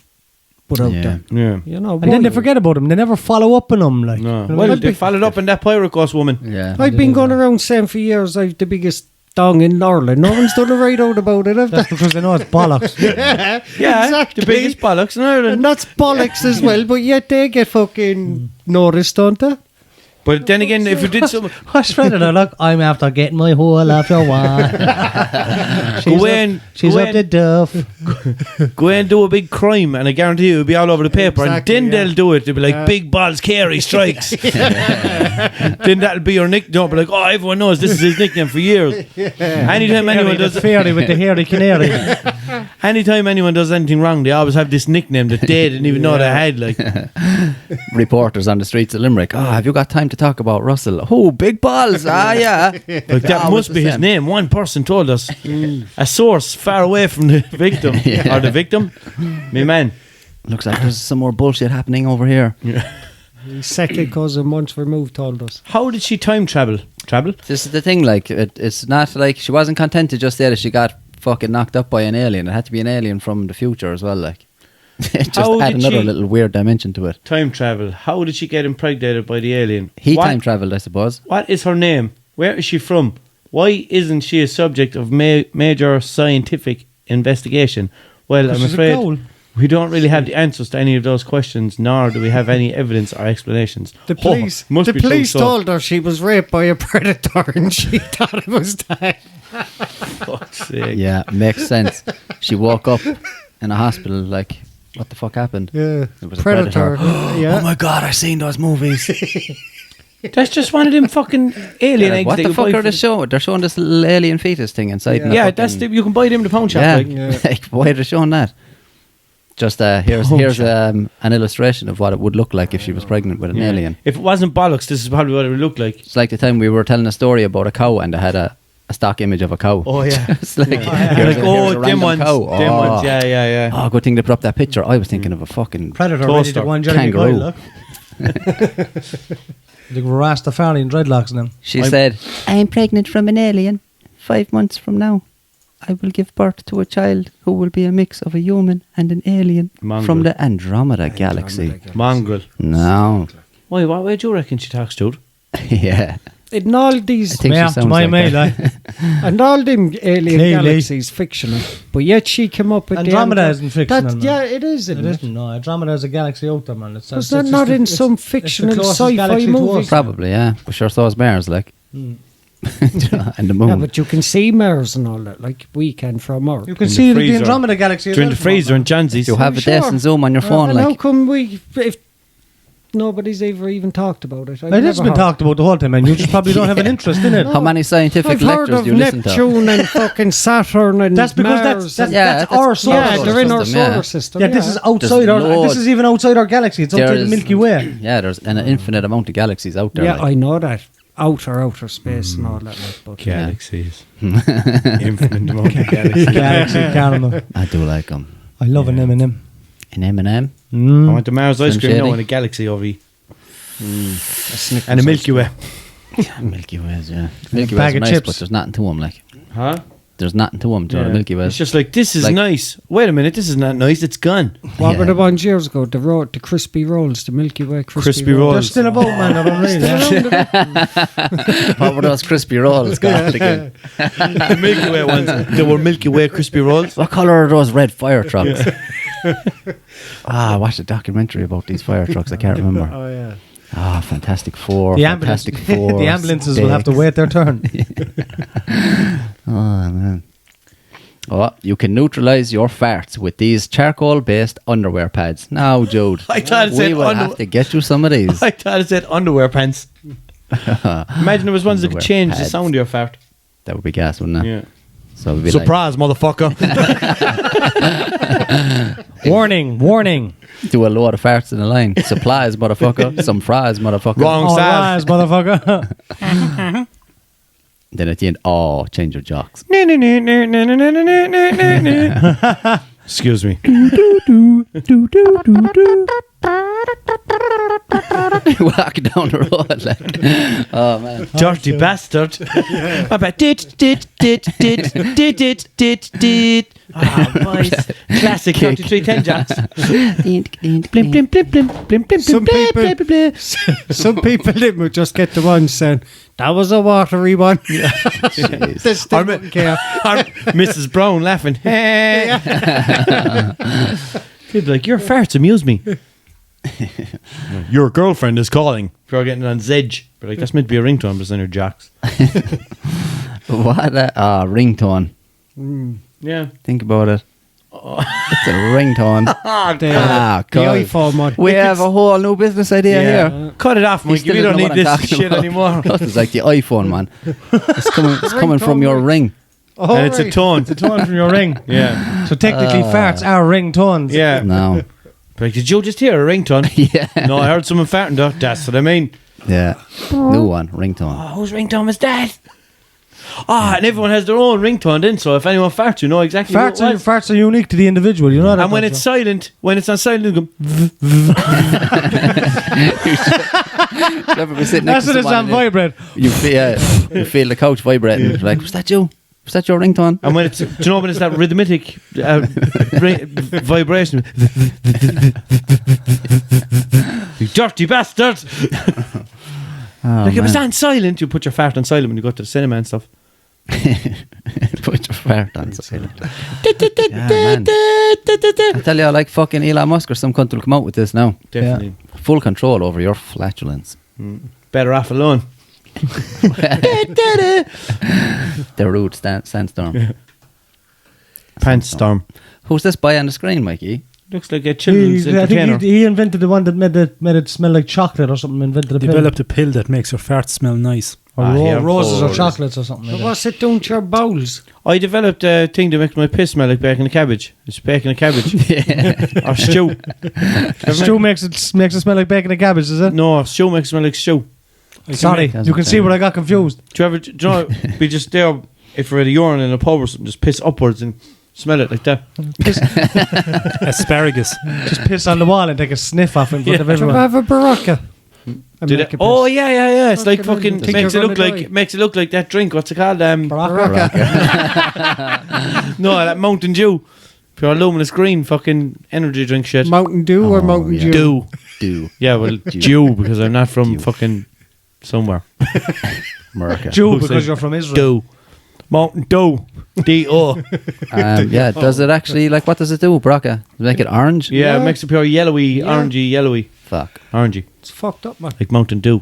put out there. Yeah. You know, And then they forget about them. They never follow up on them. Like, No. You know, Well, like, they followed up on that pirate ghost woman. Yeah. I've been going around saying for years I've the biggest dong in Ireland. No one's done a write out about it, have they? that's because they know it's bollocks. Yeah, exactly. the biggest bollocks in Ireland. And that's bollocks as well, but yet they get fucking noticed, don't they? But then again, if you did something... What's right now? Look, I'm after getting my whole after one. She's up the duff. Go and do a big crime, and I guarantee you it'll be all over the paper. Exactly, and then they'll do it. They'll be like, Big Balls Carey strikes. Then that'll be your nickname. They'll be like, oh, everyone knows this is his nickname for years. Anytime anyone does fairy with the hairy canary. anytime anyone does anything wrong, they always have this nickname that they didn't even know they had. Like, Reporters on the streets of Limerick. Oh, have you got time to talk about Russell? Oh, big balls. Yeah. like that must be his name. One person told us. A source far away from the victim. Or the victim. Me man. Looks like there's some more bullshit happening over here. His second cousin once removed told us. How did she time travel? This is the thing, like, it's not like she wasn't content to just say that she got fucking knocked up by an alien. It had to be an alien from the future as well, like. Just add another little weird dimension to it. Time travel. How did she get impregnated by the alien? He time travelled, I suppose. What is her name? Where is she from? Why isn't she a subject of major scientific investigation? Well, I'm afraid we don't really have the answers to any of those questions, nor do we have any evidence or explanations. The police told her she was raped by a predator and she thought it was that. Fuck's sake. Yeah, makes sense. She woke up in a hospital like, what the fuck happened? Yeah, it was predator. Yeah. Oh my God, I've seen those movies. That's just one of them fucking alien eggs. What the fuck are they showing? They're showing this little alien fetus thing inside. Yeah, that's you can buy them in the pound shop. Like, why are they showing that? Just here's an illustration of what it would look like if she was pregnant with an alien. If it wasn't bollocks, this is probably what it would look like. It's like the time we were telling a story about a cow and they had a stock image of a cow. Oh yeah, it's like, them ones, yeah. Oh, good thing they put up that picture. I was thinking of a fucking predator ready to go on Jeremy kangaroo. They were Rastafari and dreadlocks in them. She said, "I'm pregnant from an alien. 5 months from now, I will give birth to a child who will be a mix of a human and an alien from the Andromeda galaxy." Mongrel. No. Why? What way do you reckon she talks, Jude? Yeah. In all these, I think she sounds like that. And all them alien galaxies fictional, but yet she came up with Andromeda isn't fictional. Yeah, it is. It isn't. No, Andromeda is a galaxy out there, man. Was that not in some fictional sci-fi movie? Probably, yeah. But sure, so is Mars, like. And the moon. Yeah, but you can see Mars and all that, like we can from Earth. You can see the Andromeda galaxy. During the freezer and Jansies. You have a decent zoom on your phone, and like. how come if nobody's ever even talked about it? It has been talked about the whole time, man. You just probably don't have an interest in it. How many scientific lectures do you listen to? I've heard of Neptune and fucking Saturn and that's because Mars. That's our solar system. Yeah, they're in our solar system. Yeah, this is outside our. This is even outside our galaxy. It's outside the Milky Way. Yeah, there's an infinite amount of galaxies out there. Yeah, I know that. Outer space and all that. But galaxies. Infinite amount of galaxies. Galaxy caramel. I do like them. I love an M&M. An M&M? I want the Mars ice cream now and a galaxy OV. And a Milky Way. Milky Ways, yeah. Milky Ways are nice, chips. But there's nothing to them, like. Huh? There's nothing to them, the Milky Ways. It's just like, this is nice. Wait a minute, this is not nice, it's gone. What were the ones years ago? The crispy rolls, the Milky Way crispy rolls. They're still about, man. They're unreal. What were those crispy rolls called again? The Milky Way ones. They were Milky Way crispy rolls. What colour are those red fire trucks? I watched a documentary about these fire trucks. I can't remember. Oh, yeah. Ah, Fantastic Four. The ambulances will have to wait their turn. Oh, man. Oh, you can neutralise your farts with these charcoal-based underwear pads. Now, Jude, I thought it said we will have to get you some of these. I thought it said underwear pants. Imagine there was ones that could change the sound of your fart. That would be gas, wouldn't it? Yeah. So it'd be surprise, motherfucker. Warning. Do a load of farts in a line. Supplies, motherfucker. Some fries, motherfucker. Wrong size, motherfucker. Then at the end, change your jocks. Excuse me. Walking down the road like, oh man, dirty bastard. I bet did. Ah, boys, classic 3310 jocks. Some people didn't just get the one saying that was a watery one. They still wouldn't care. Mrs. Brown laughing. People like, your farts amuse me. Your girlfriend is calling. You're getting it on Zedge. But like, that's meant to be a ringtone, but it's on your jocks. What a ringtone. Yeah. Think about it. It's a ringtone. The iPhone one. We have a whole new business idea here. Cut it off, Mike. We don't need this shit anymore. It's like the iPhone, man. It's coming from your ring. Oh, and it's a tone. It's a tone from your ring. Yeah. So technically farts are ringtones. Yeah. No. Like, did you just hear a ringtone? Yeah. No, I heard someone farting though. That's what I mean. Yeah. New one, ringtone. Oh, whose ringtone was that? And everyone has their own ringtone then, so if anyone farts, you know exactly what it was. Farts are unique to the individual, you know that. And when it's silent, when it's on silent, you go... That's what it's on vibrate. You feel the couch vibrating. Like, was that you? Was that your ringtone? And when it's, do you know when it's that rhythmic vibration? You dirty bastard! Like it was on silent. You put your fart on silent when you go to the cinema and stuff. Put your fart on silent. I tell you, I like fucking Elon Musk or some cunt will come out with this now. Definitely. Full control over your flatulence. Better off alone. The rude sandstorm. Pants storm. Who's this boy on the screen, Mikey? Looks like a children's I entertainer. think he invented the one that made it smell like chocolate or something. Invented a pill. Developed a pill that makes your fart smell nice. Or roses or chocolates or something. Like What's it doing to your bowels? I developed a thing that makes my piss smell like bacon and cabbage. It's bacon and cabbage. Or stew. Stew makes it smell like bacon and cabbage, is it? No, stew makes it smell like stew. Sorry, you can see where I got confused. Do you know, we just there, if we're at a urine in a pub or something, just piss upwards and smell it like that. Asparagus. Just piss on the wall and take a sniff off in front of Do you everyone. have a baraka? Oh yeah. It's like fucking Think makes it you're look gonna like die. makes it look like that drink. What's it called? Baraka. No, that Mountain Dew, pure luminous green fucking energy drink shit. Mountain Dew or Mountain yeah. Dew? Do. Yeah, well, Dew because I'm not from fucking somewhere. America. Jew Who because said you're from Israel. Dew, Mountain Dew, D-O. Yeah, does it actually, like, what does it do, Braca? Does it make it orange? Yeah, it makes it pure yellowy, orangey, yellowy, Fuck. orangey, It's fucked up, man. like Mountain Dew.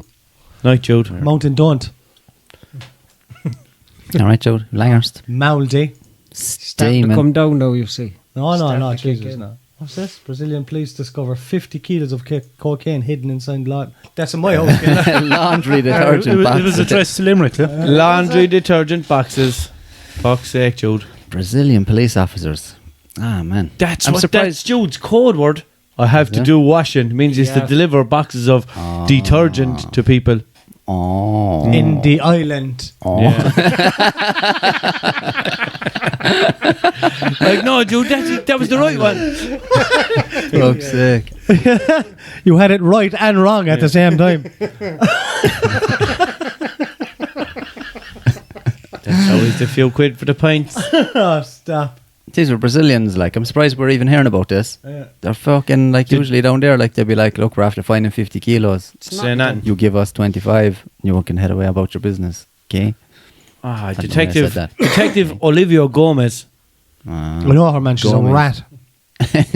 Night, Jude. Mountain don't. All right, Jude. Langhurst. Mouldy. Stay, To man. come down now, you see. No, Starting to Jesus, kick in. no. What's this? Brazilian police discover 50 kilos of cocaine hidden inside lot. That's in my house. Laundry It detergent was, it was addressed to Limerick, yeah? Laundry detergent boxes. Fuck's sake, Jude. Brazilian police officers. Ah, man. That's I'm what surprised. that's Jude's code word. I have to Yeah. do washing. It means he's to deliver boxes of detergent to people. Oh. In the island. Oh. Yeah. Like, no, Jude, that was the right one. Fuck's sake. You had it right and wrong at the same time. That's always the few quid for the pints. Oh, stop. These were Brazilians, like, I'm surprised we're even hearing about this. Yeah. They're fucking, like, usually down there, like, they'll be like, look, we're after finding 50 kilos. Say nothing. You give us 25, you can head away about your business. Okay? Ah, I don't know why I said that. Detective Olivia Gomez. I know her, man. She's Gomez. a rat.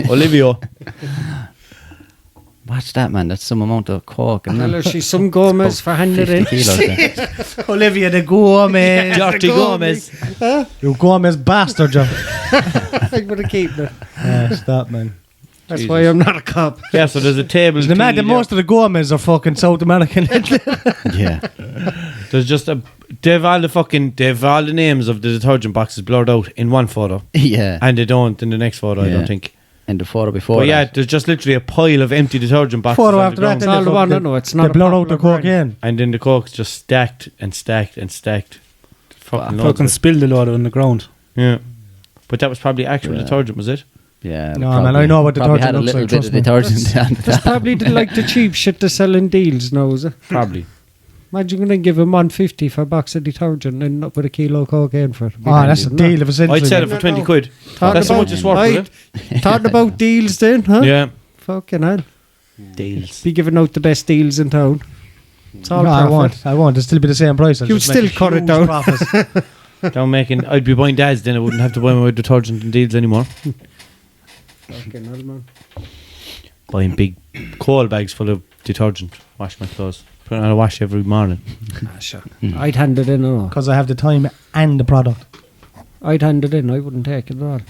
Olivia. Watch that, man. That's some amount of coke. Tell her she's some Gomez for handing 50 in. kilos. Then. Olivia the Gomez. Dirty Gomez. You Gomez bastard, Joe. I'm going to keep it. Stop, man. That's Jesus. why I'm not a cop. Yeah, so there's a table. The man, thingy most of the Gomez are fucking South American. Yeah. there. There's just a. They've all the names of the detergent boxes blurred out in one photo, Yeah. and they don't in the next photo. I Yeah. don't think. And the photo before But yeah, that. there's just literally a pile of empty detergent boxes. Photo on after the that, ground. It's all the one, no, it's not They a blow out the popular brand. cocaine. And then the coke's just stacked and stacked and stacked. Fucking loads Fucking of it. spilled a lot on the ground. Yeah. But that was probably actual Yeah. detergent, was it? Yeah. No, man, I know what probably detergent had a looks little like, bit trust of me. detergent on That's top. probably like the cheap shit they're selling deals now, is it? Probably. Imagine going to give him 150 for a box of detergent and end up with a kilo of cocaine for it. Oh, that's a deal of a century. I'd sell it for 20 quid. That's how much it's worth, is it? Talking about deals then, huh? Yeah. Fucking hell. Deals. Be giving out the best deals in town. It's all No, profit. I won't. It'll still be the same price. I'll You'd just make still cut it huge down. profits. I'd be buying Dad's, then I wouldn't have to buy my detergent and deals anymore. Fucking hell, man. Buying big coal bags full of detergent. Wash my clothes. Put it on a wash every morning. Ah, sure. I'd hand it in, or Because I have the time and the product. I'd hand it in. I wouldn't take it at all.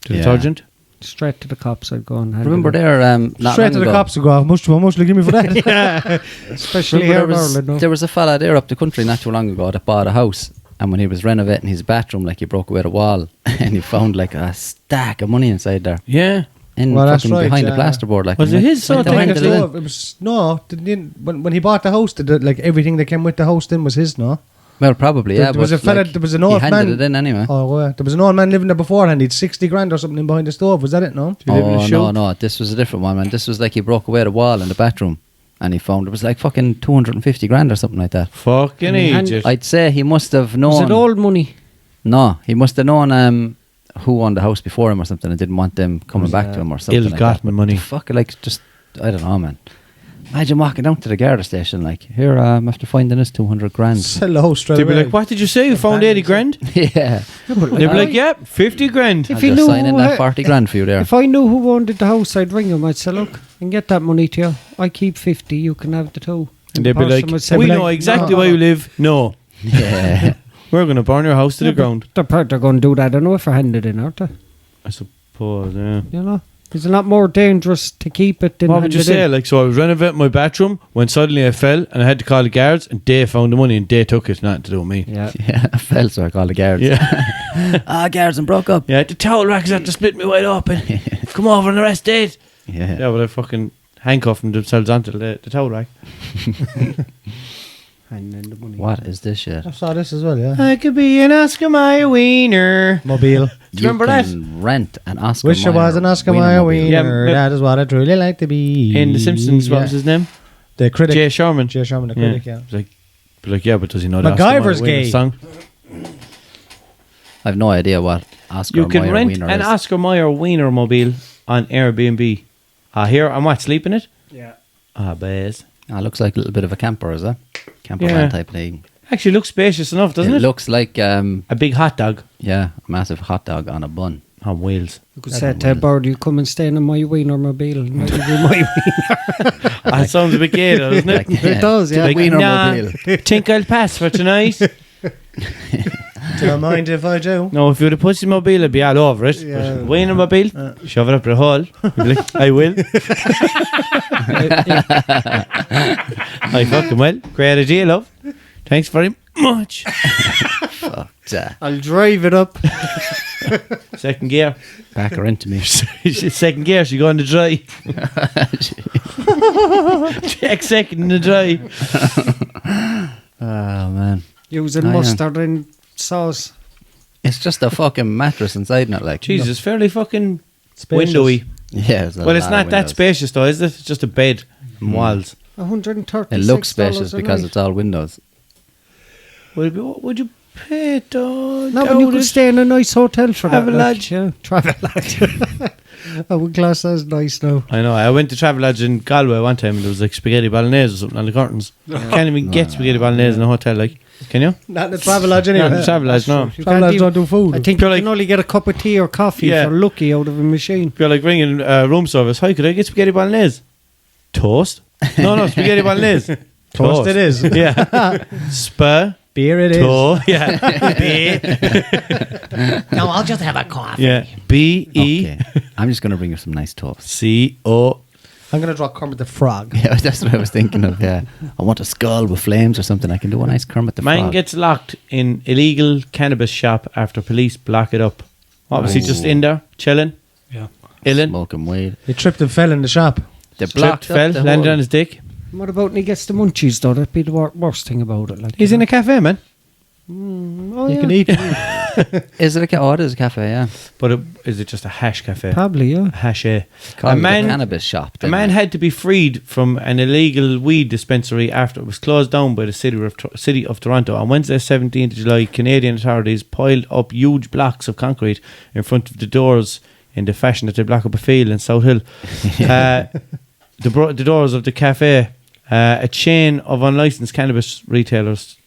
Detergent? Straight to the cops, I'd go and hand Remember it in. there, not Straight long to the ago, cops to go, how much will you give me for that? Especially remember here in there was, Ireland, no? there was a fella there up the country not too long ago that bought a house, and when he was renovating his bathroom, like, he broke away the wall and he found like a stack of money inside there. Yeah. In Well, that's fucking right, behind yeah. the plasterboard, like. Was and it went- his sort went of down thing? to the- It was, no, when he bought the house, like everything that came with the house then was his, no? Well, probably, yeah. There was but, a fella, like, there was an he old handed man. it in anyway. Oh, well, there was an old man living there beforehand. He'd 60 grand or something in behind the stove. Was that it, no? you live in a Oh, shoe? no, this was a different one, man. This was like he broke away the wall in the bathroom and he found it was like fucking 250 grand or something like that. Fucking And idiot. I'd say he must have Was known. it old money? No, he must have known who owned the house before him or something and didn't want them coming back to him or something. Ill-gotten money. Fuck, like, just, I don't know, man. Imagine walking down to the Garda station, like, here, after finding this 200 grand. Sell the house straight They'd be away. like, what did you say? You found 80 grand? Yeah. They'd be like, yeah, 50 grand. I'll If you just knew sign in who that 40 grand for you there. If I knew who owned the house, I'd ring him. I'd say, look, I can get that money to you. I keep 50, you can have the 2. And they'd be like, we know exactly where you live. No. Yeah. We're going to burn your house to the ground. They're going to do that anyway for handed in, aren't they? I suppose, yeah. You know? It's a lot more dangerous to keep it than What would you say? Like, so I was renovating my bathroom when suddenly I fell and I had to call the guards and they found the money and they took it. Nothing to do with me. Yeah. Yeah, I fell, so I called the guards. Yeah. Guards and broke up. Yeah, the towel racks had to split me wide open. Come over and arrest it. Yeah. Yeah, but I fucking handcuffing themselves onto the towel rack. And then the money. What is this shit? I saw this as well, yeah. I could be an Oscar Mayer wiener. Mobile. Do you remember that? Rent an Oscar Wish I Mayer was an Oscar Mayer Wienermobile. wiener. Yeah, That is what I truly like to be. In The Simpsons, what was his name? The critic. Jay Sherman. Jay Sherman, the critic, yeah. It's like, yeah, but does he know the MacGyver's Oscar Mayer wiener gay. song? I've no idea what Oscar You can Mayer rent Wiener an is. Oscar Mayer Wienermobile on Airbnb. Here, I'm what, sleeping it? Yeah. Bez. Looks like a little bit of a camper, is it? Camper van type thing. Actually looks spacious enough, doesn't it? Looks like, A big hot dog a massive hot dog on a bun. on wheels. You could say to a bird, you come and stay in my Wienermobile. And I'll give you my wiener. That sounds a bit gay, though, doesn't it? Like, It does, yeah. Like, Wienermobile. think I'll pass for tonight. Don't mind if I do. No, if you had a pussy mobile, I'd be all over it. Yeah. But Wienermobile, shove it up the hole. You'd be like, I will. I fucking will. Great idea, love. Thanks very much. Fuck that. I'll drive it up. Second gear. Back her into me. Second gear, she go on the dry. Check second in the dry. Oh, man. Using mustard and sauce. It's just a fucking mattress inside it, like. Jesus, fairly fucking Spacious. windowy. Yeah, Well, it's not that spacious, though, is it? It's just a bed and walls. 130. It looks spacious because it's all windows. What would you pay it, though? No, but you could stay in a nice hotel for that. Travelodge. Yeah, Travelodge. I would class as nice now. I know. I went to Travelodge in Galway one time and there was like spaghetti bolognese or something on the curtains. You can't even get spaghetti bolognese in a hotel, like. Can you? Not in the Travelodge anyway. Not in Travelodge, no. You can't Travelodge even- don't do food. I think You're you like- can only get a cup of tea or coffee Yeah. for lucky out of a machine. If you're like ringing room service, hi, could I get spaghetti bolognese? Toast? No, spaghetti bolognese. Toast it is. Yeah. Spa. Beer it is. To. Yeah. B. No, I'll just have a coffee. Yeah. B-E. Okay. I'm just going to bring you some nice toast. C-O. I'm going to draw Kermit the Frog. Yeah, that's what I was thinking of, yeah. I want a skull with flames or something. I can do a nice Kermit the Man Frog. gets locked in illegal cannabis shop after police block it up. What was he just in there, chilling? Yeah. Illin? Smoking weed. He tripped and fell in the shop. They Tripped, blocked fell, up the landed whole- on his dick. What about when he gets the munchies, though? That'd be the worst thing about it. Like, He's in a cafe, man. Oh, You yeah. can eat it. Is it it is a cafe, yeah. But is it just a hash cafe? Probably, yeah. A hash A. Called A the man, cannabis shop. a didn't man it? had to be freed from an illegal weed dispensary after it was closed down by the city of Toronto. On Wednesday, 17th of July, Canadian authorities piled up huge blocks of concrete in front of the doors in the fashion that they block up a field in South Hill. The doors of the cafe, a chain of unlicensed cannabis retailers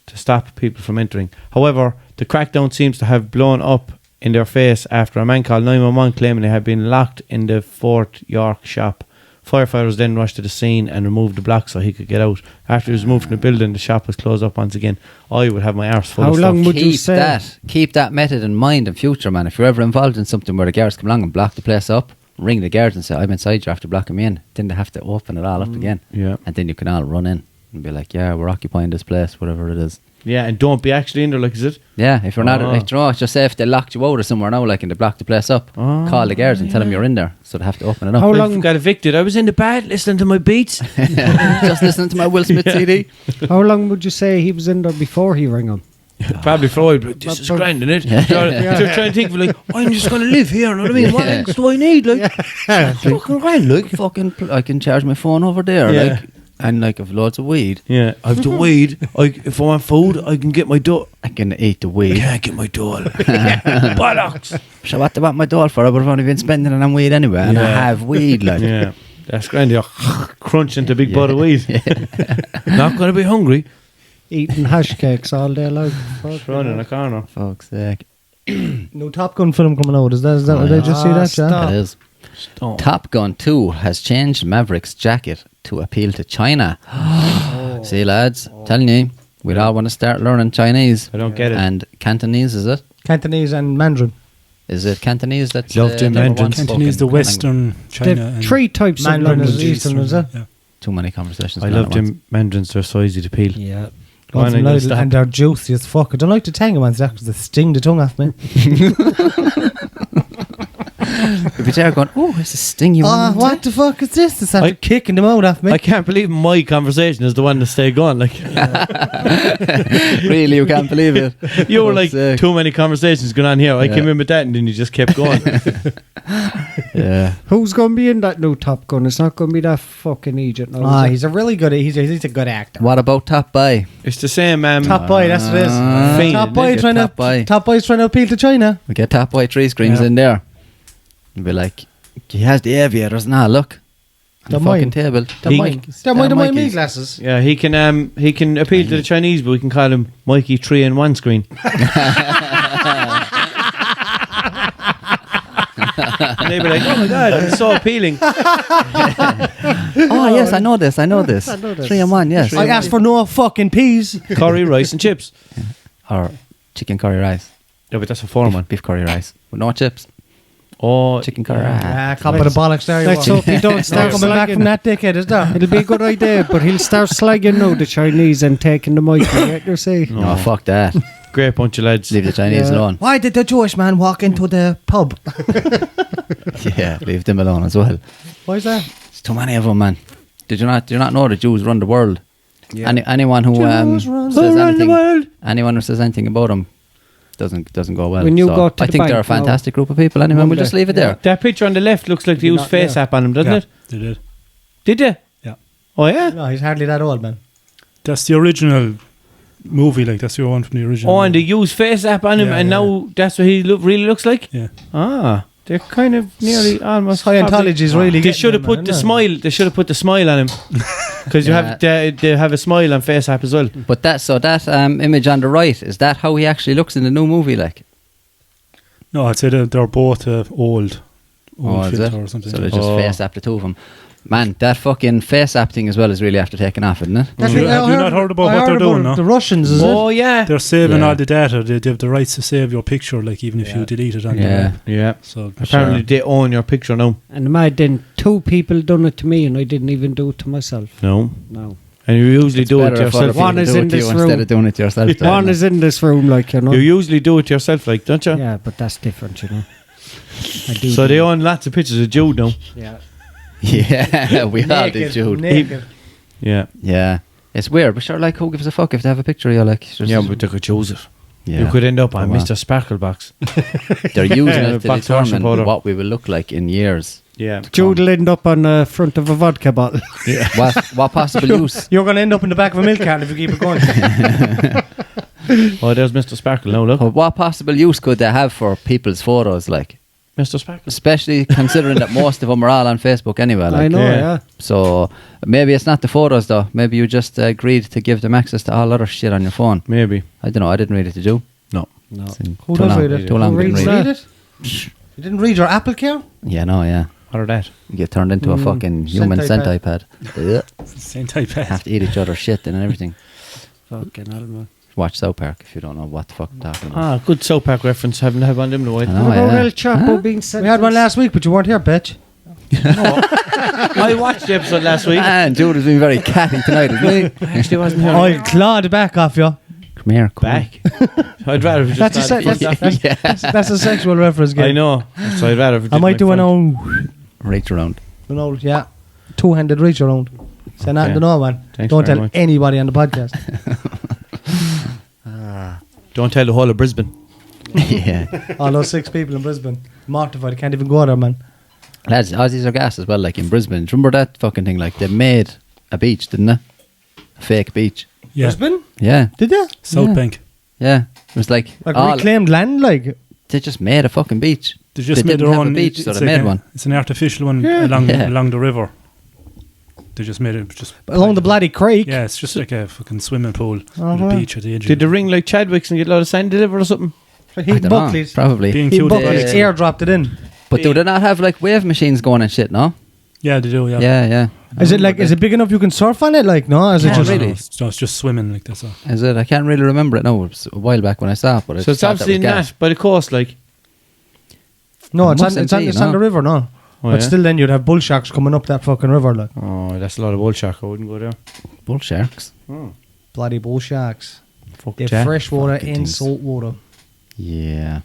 to stop people from entering. However, the crackdown seems to have blown up in their face after a man called 911 claiming they had been locked in the Fort York shop. Firefighters then rushed to the scene and removed the block so he could get out. After he was moved from the building, the shop was closed up once again. I would have my arse full How of long stuff. would you Keep say? keep that method in mind in future, man. If you're ever involved in something where the guards come along and block the place up, ring the guards and say, I'm inside you after blocking me in. Then they have to open it all up again. Yeah. And then you can all run in and be like, yeah, we're occupying this place, whatever it is. Yeah, and don't be actually in there, like, is it? Yeah, if you're not, Oh. like, you know, just say if they locked you out or somewhere now, like, and they blocked the place up, call the guards and tell them you're in there, so they have to open it up. How I long- got evicted. I was in the bed listening to my beats. Just listening to my Will Smith CD. How long would you say he was in there before he rang him? Probably Freud, but this is grand, isn't it? They're trying to think of like, I'm just going to live here, you know what I mean? What else do I need? Like, fucking grand, like. Fucking, I can charge my phone over there. Yeah. Like, And like, I've loads of weed. Yeah, I've the weed. If I want food, I can get my doll. I can eat the weed. I can't get my doll. Bollocks. So what do I want my doll for? I would have only been spending it on weed anyway. And I have weed, like. Yeah, that's grand. You're crunching the big bud of weed. Not going to be hungry. Eating hash cakes all day long. Running in a corner. Fuck's sake. No Top Gun film coming out. Is that did I just see that? Yeah? It is. Top Gun 2 has changed Maverick's jacket to appeal to China. See, lads, telling you, we'd all want to start learning Chinese. I don't get it. And Cantonese, is it? Cantonese and Mandarin. Is it Cantonese that's Love to Mandarin. Cantonese, the Western, China. The three types of Mandarin languages. is Eastern, is it? Yeah. Too many conversations. I love them Mandarins. They're so easy to peel. Yeah. Go on, I'm gonna stop. And they're juicy as fuck. I don't like the tangy ones because they sting the tongue off me. If you're there going, oh, it's a stingy one. What the fuck is this? It's after kicking them out off me. I can't believe my conversation is the one to stay going. Like, Really, you can't believe it. you were like, too many conversations going on here. I came in with that and then you just kept going. Yeah. Who's going to be in that new Top Gun? It's not going to be that fucking Egypt. No, He's a really good. He's a good actor. What about Top Boy? It's the same. Top Boy, that's what it is. Fiend, Top Boy isn't it? Top Boy's trying to appeal to China. We get Top Boy 3 screens in there. And be like, he has the aviators now, look. On the fucking table. They're my me glasses. Yeah, he can appeal to the Chinese, but we can call him Mikey 3-in-1 screen. And they'd be like, oh my god, it's so appealing. Oh yes, I know this. 3-in-1, yes. I asked for no fucking peas. Curry, rice and chips. Or chicken curry rice. Yeah, but that's a foreign one. Beef curry rice. With no chips. Oh, Chicken curry rice. Cop of the bollocks there. Let's hope he don't start Coming back from that dickhead, is that? It'll be a good idea, but he'll start slagging now the Chinese and taking the mic. You see? No, fuck that. great bunch of lads. Leave the Chinese alone. Why did the Jewish man walk into the pub? Yeah, leave them alone as well. Why is that? There's too many of them, man. Do you not know the Jews run the world? Yeah. Anyone who says anything about them doesn't go well. When you go to I think they're a fantastic group of people. Anyway, we'll just leave it there. That picture on the left looks like they used face app on him, doesn't it? They did. Did they? Yeah. Oh yeah. No, he's hardly that old, man. That's the original movie. Like that's the one from the original. Oh, and they used face app on him, and now that's what he really looks like. Yeah. Ah. They're kind of nearly almost Scientology is really. They should have put the smile. They should have put the smile on him because they have a smile on face app as well. But that image on the right, is that how he actually looks in the new movie? Like, no, I'd say they're both old is it? or something. So they just face app the two of them. Man, that fucking face app thing as well is really after taking off, isn't it? Have you not heard about what they're doing? No? The Russians, is it? Oh yeah, they're saving all the data. They have the rights to save your picture, like even if you delete it on yeah. So apparently they own your picture now. And mad, then 2 people done it to me, and I didn't even do it to myself. No. And you usually do it yourself. One is in this room instead of doing it yourself. One is in this room, like, you know. You usually do it yourself, like, don't you? Yeah, but that's different, you know. So they own lots of pictures of Jude now. Yeah. Yeah, we all did, Jude. Naked. Yeah. It's weird, but sure, like, who gives a fuck if they have a picture of you, like? But they could choose it. Yeah. You could end up on Mr. Sparklebox. They're using it to determine what we will look like in years. Yeah. Jude will end up on the front of a vodka bottle. Yeah. What possible use? You're going to end up in the back of a milk carton if you keep it going. Oh, there's Mr. Sparkle now, look. What possible use could they have for people's photos, like? Mr. Sparkle. Especially considering that most of them are all on Facebook anyway. Like. I know, yeah. So maybe it's not the photos though. Maybe you just agreed to give them access to all other shit on your phone. Maybe. I don't know. I didn't read it to you. No. Who does read it? Too long didn't read it. You didn't read your Apple care? Yeah, no, yeah. What are that? You get turned into a fucking human centipede. Centipede. Have to eat each other's shit and everything. Fucking hell, man. Watch South Park if you don't know what the fuck I'm talking about. Ah, good South Park reference. Haven't had one of them in a while. I know, El Chapo being sentenced. We had one last week, but you weren't here, bitch. I watched the episode last week. And Jude has been very catty tonight, isn't he? Actually wasn't here. I'll claw the back off you. Come here, back. I'd rather if That's a sexual reference game. I know. So I'd rather if I might do an own reach around. two-handed reach around. Say nothing to no one. Thanks Don't very tell much. anybody on the podcast. Don't tell the whole of Brisbane. Yeah. All those 6 people in Brisbane. Mortified. I can't even go there, man. Lads, Aussies are gas as well, like in Brisbane. Do you remember that fucking thing? Like, they made a beach, didn't they? A fake beach. Yeah. Brisbane? Yeah. Did they? South Yeah. Bank. Yeah. It was like reclaimed land, like. they just made a fucking beach. They just They made didn't their have a own beach, so it's they like made one. It's an artificial one Yeah. along the river. They just made it just Along the bloody creek. Yeah, it's just like a fucking swimming pool on the Uh-huh. beach at the edge. Did they ring like Chadwick's and get a lot of sand delivered or something? I He don't know, Buckley's. probably. Being He cute. Buckley's airdropped it in. But do they not have like wave machines going and shit? No. Yeah, they do. Yeah. Yeah. Is it big enough you can surf on it? Like, no? Is it Yeah, just really? It's just swimming like this. Is it? I can't really remember it now. It was a while back when I saw it, but I So it's just thought obviously that was not by the coast, like. No, it's mustn't be, on the river, no. Oh, But yeah? still, then you'd have bull sharks coming up that fucking river, like. Oh, that's a lot of bull shark. I wouldn't go there. bull sharks. Bloody bull sharks. Fuck They're Jack. freshwater Fucking and things. saltwater. Yeah.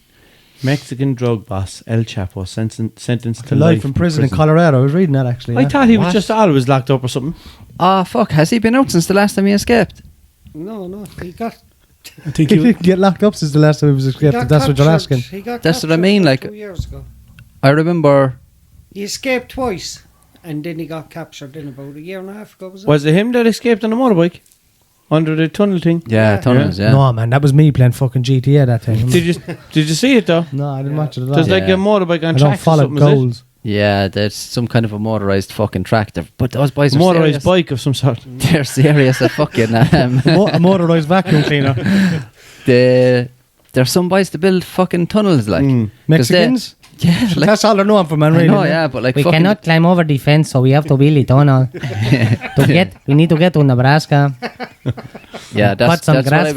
Mexican drug boss El Chapo sentenced to Life in prison in Colorado. I was reading that actually. I yeah. thought he was What? just always locked up or something. Oh fuck! Has he been out since the last time he escaped? No, he got. I think He you. didn't get locked up since the last time he was escaped. got That's what you're captured. asking. He got That's what I captured mean, like- 2 years ago. I remember. He escaped twice, and then he got captured in about a year and a half ago. Was it him that escaped on a motorbike? Under the tunnel thing? Yeah, tunnels. Yeah. No, man, that was me playing fucking GTA that time. Did you see it though? No, I didn't watch it at all. There's like Yeah. a motorbike on I don't tracks or follow something, is it? goals. Yeah, there's some kind of a motorized fucking tractor, but those boys are Motorized serious. bike of some sort. They're serious at fucking. A motorised vacuum cleaner. There's some boys to build fucking tunnels like 'cause Mexicans? Yeah, like, That's all they're known for, man, I really. know, yeah, but like We fucking cannot climb over the fence, so we have to build a tunnel. We need to get to Nebraska. Yeah, Cut some grass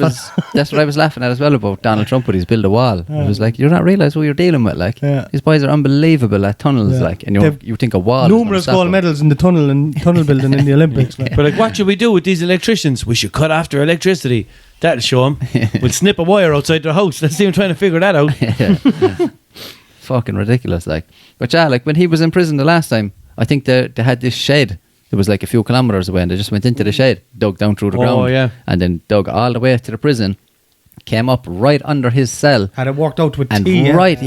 that's what I was laughing at as well about Donald Trump when he's built a wall. It was like, you don't realise who you're dealing with. Like, Yeah. these boys are unbelievable at tunnels. Yeah. Like, and They've you think a wall. is gonna Numerous stop gold them. medals in the tunnel building in the Olympics. Like. But like, what should we do with these electricians? We should cut off their electricity. That'll show them. We'll snip a wire outside their house. Let's see them trying to figure that out. Yeah. Fucking ridiculous. Like, but yeah, like when he was in prison the last time, I think they had this shed. It was like a few kilometers away, and they just went into the shed, dug down through the ground, Oh, yeah. and then dug all the way to the prison. Came up right under his cell. Had it worked out with And tea. right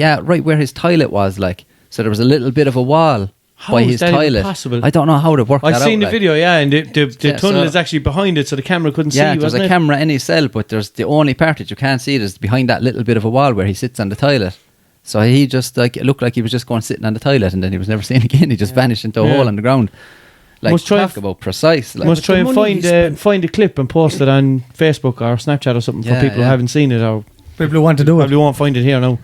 where his toilet was, like, so there was a little bit of a wall How by is his that even toilet. possible? I don't know how to work that I've out. seen the like. video, yeah, and the Yeah, tunnel so- is actually behind it, so the camera couldn't Yeah, see, there's wasn't a it? camera in his cell, but there's the only part that you can't see is behind that little bit of a wall where he sits on the toilet. So he just like it looked like he was just going sitting on the toilet, and then he was never seen again. He just vanished into a Yeah. hole on the ground. Like, Must try talk about precise. Like, Must try the and money he find a clip and post it on Facebook or Snapchat or something Yeah, for people yeah. who haven't seen it or People who want to do it. probably won't find it here now.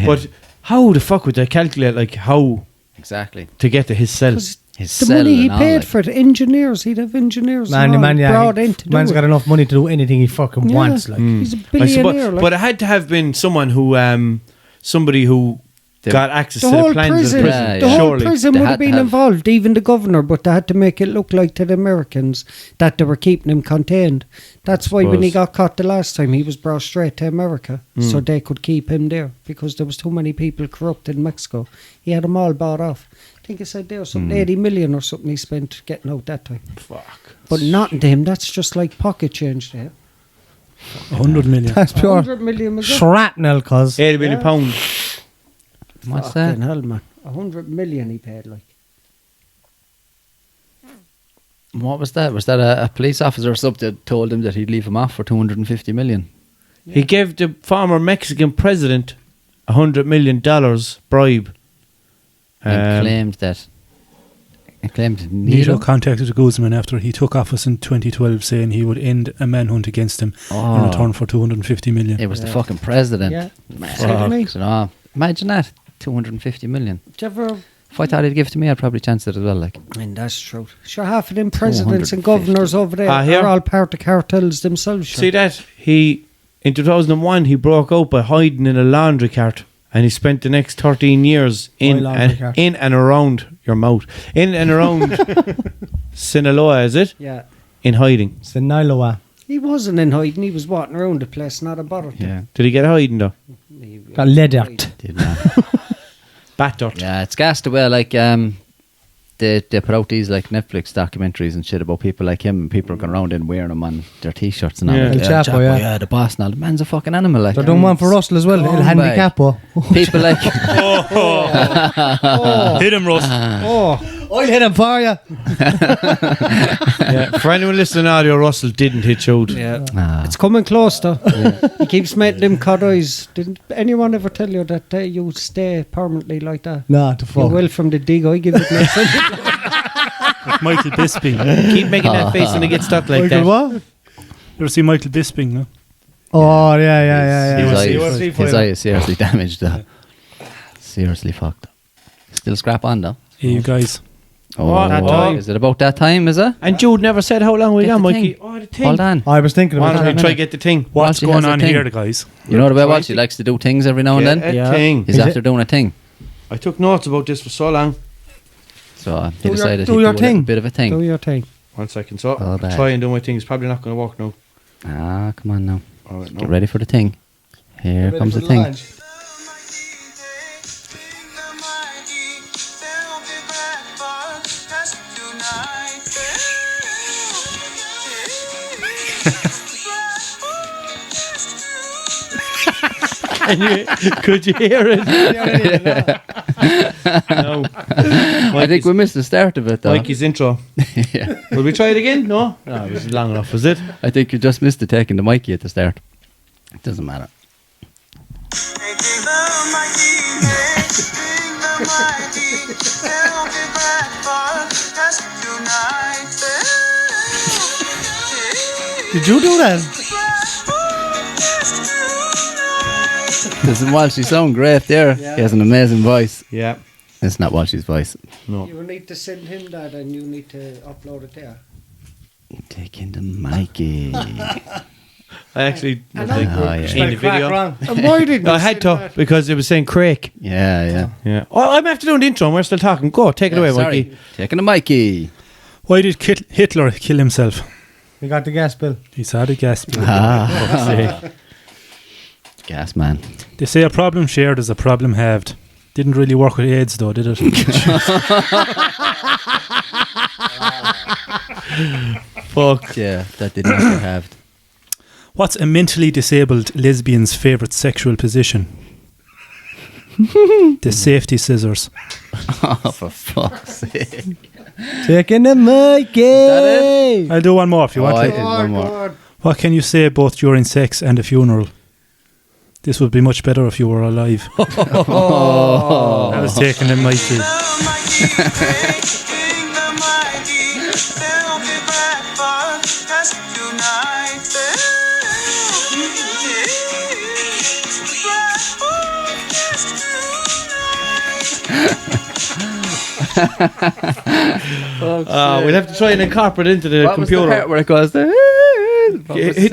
But how the fuck would they calculate like how exactly. to get to his cell? Because His the cell money he and all, paid like. for it, engineers, he'd have engineers Man, and all yeah, brought in to do man's it. got enough money to do anything he fucking Yeah. wants. Like. He's a I suppose- billionaire. like. but it had to have been someone who somebody who The- got access the to the whole plans prison, of the prison. Yeah, the yeah. whole Surely. prison They would had have to been have- involved, even the governor, but they had to make it look like to the Americans that they were keeping him contained. That's why when he Suppose. got caught the last time, he was brought straight to America, so they could keep him there because there was too many people corrupt in Mexico. He had them all bought off. I think he said there was something 80 million or something he spent getting out that time. Fuck. But nothing to him. That's just like pocket change to him. 100 million. That's pure 100 million was it? shrapnel, cuz. £80 million. What's Fucking that? hell, man. 100 million he paid, like. What was that? Was that a police officer or something that told him that he'd leave him off for 250 million? He gave the former Mexican president $100 million bribe. And claimed that. He claimed Nito Nito. contacted Guzman after he took office in 2012, saying he would end a manhunt against him in Oh, return for 250 million. it was the fucking president. Yeah. Man, Fuck. fuck, so no, imagine that. 250 million. Did you ever... If I thought he'd give it to me, I'd probably chance it as well. Like, And that's true. Sure, half of them presidents and 250. governors over there Here. are all part of cartels themselves. Sure. See that? In 2001, he broke out by hiding in a laundry cart. And he spent the next 13 years in laundry cart? and around your mouth. In and around Sinaloa, is it? Yeah. In hiding. It's the Niloa. He wasn't in hiding. He was walking around the place, not a bother. yeah, Did he get hiding though? Got lead out. did not. Bat dirt. Yeah, it's gassed away. Like, they put out these like Netflix documentaries and shit about people like him. And people are going around and wearing them on their t-shirts and all. Yeah. Like, El Chapo, yeah. the boss and all. The man's a fucking animal. Like, They're doing one for Russell as well. El Scumbag. Handicapo. people like Hit him, Russ. Oh, I'll hit him for you. Yeah, for anyone listening to audio, Russell didn't hit Jude. Yeah. It's coming close though. He keeps making them cut eyes. Didn't anyone ever tell you that you stay permanently like that? Nah, the fuck. You will from the dig. I give it next. Michael Bisping. Keep making that face and it gets stuck like Michael that. what? You ever see Michael Bisping, no? Oh, yeah. His eye is seriously damaged. Seriously fucked. Still scrap on though. Hey, you guys. Is it about that time, is it? And Jude never said how long we Get got, the Mikey. thing. Oh, the thing. Hold on. I was thinking Why about don't we that. try to get the thing? What's Walshy going has a on thing. here, guys? You know the way Walshy likes to do things every now and then? A thing. He's after doing a thing. I took notes about this for so long. So he decided do he'd your do a thing. little bit of a Do thing. your thing. 1 second. So, Oh, bad. try and do my thing. It's probably not going to work now. Ah, come on now. All right, no. Get ready for the thing. Here comes the thing. Could you hear it? No. I think we missed the start of it though. Mikey's intro. Yeah. Will we try it again? No? No, it was long enough, was it? I think you just missed the taking the Mikey at the start. It doesn't matter. Did you do that? Doesn't Walshy sound great there? Yeah. He has an amazing voice. Yeah. It's not Walshy's voice. No. You need to send him that and you need to upload it there. Taking the Mikey. I actually Oh, yeah. seen the video. And why didn't No, I you had send to that? because it was saying Craig. Yeah. Yeah. Oh, I'm after doing the intro and we're still talking. Go, take it away, Sorry. Mikey. Taking the Mikey. Why did Hitler kill himself? We got the gas bill. He's had a gas bill. Gas man. They say a problem shared is a problem halved. Didn't really work with AIDS though, did it? Fuck. Yeah, that did not get halved. What's a mentally disabled lesbian's favourite sexual position? The safety scissors. Oh, for fuck's sake. Taking the Mikey. I'll do one more if you want I to. did one more. What can you say both during sex and a funeral? This would be much better if you were alive. I was taking the Mikey. We'll have to try and incorporate into the What was the computer. part where it goes there?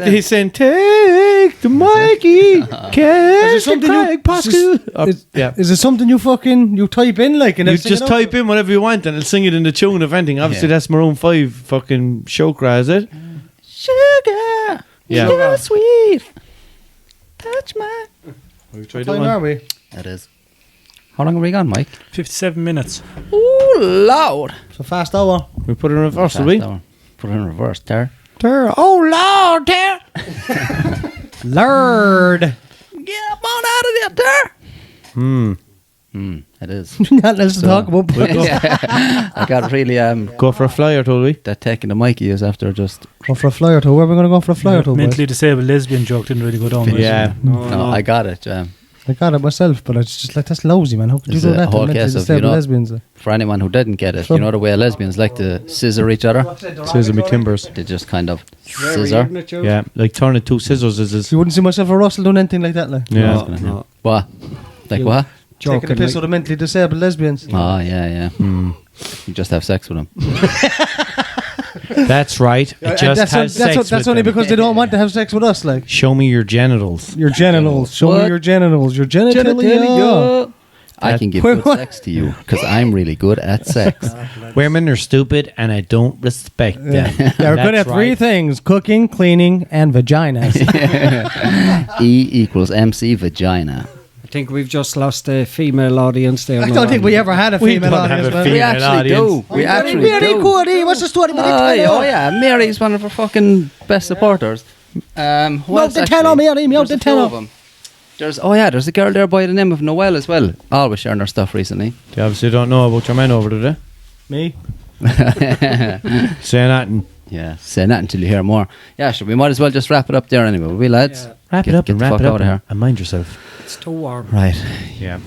He's saying, take the Mikey. Catch the Craig Pascal. Yeah. Is it something you type in like and You it'll sing just it out? type in whatever you want and it'll sing it in the tune of anything. Obviously, Yeah. that's Maroon 5 fucking show cry, is it? Sugar. Yeah. Sugar sweet. Touch my. We tried What time are we? That is. How long have we gone, Mike? 57 minutes. Oh, loud. It's a fast hour. We put it in reverse, will we? Put it in reverse, there. Oh Lord, there. Lord. Get up on out of there, there. It is. Not else to talk about. I got really Go for a flyer, told we. that taking the Mikey is after just. Go for a flyer tour. Where are we going to go for a flyer tour, boys? Mentally disabled lesbian joke didn't really go down. right? Yeah. No, I got it. I got it myself, but it's just like, that's lousy, man. How could you It's do a that to whole mentally case of, disabled you know, lesbians? For anyone who didn't get it, you know the way lesbians like to scissor each other. Scissor me timbers. They just kind of scissor. Yeah, like turning two scissors is. You wouldn't see myself or Russell doing anything like that, like. Yeah. What? Like what? Taking the piss out of mentally disabled lesbians. Oh yeah. You just have sex with them. That's right. It just has sex that's with only them. because they don't want to have sex with us, like. Show me your genitals. Your genitals. Show me What? your genitals. Your genitalia. I can give Wait, good what? sex to you because I'm really good at sex. Women are stupid and I don't respect them. Yeah, we're good at That's three right. things: cooking, cleaning, and vaginas. E equals MC vagina. I think we've just lost a female audience there. I don't think we ever had a We female don't have audience, a man. We female actually audience. do. We actually Mary do. Cody, what's the story? Oh yeah, Mary's one of our fucking best supporters. Who else the tenor, actually? Mary, me out There's the a few tenor. of 'em. There's a girl there by the name of Noelle as well. Always sharing her stuff recently. They obviously don't know about your man over there. Me? Say nothing. Yeah, say nothing until you hear more. Yeah, sure, we might as well just wrap it up there anyway, will we, lads? Yeah. Wrap it up Get and the wrap fuck it out up of here. and mind yourself. It's too warm. Right. Yeah.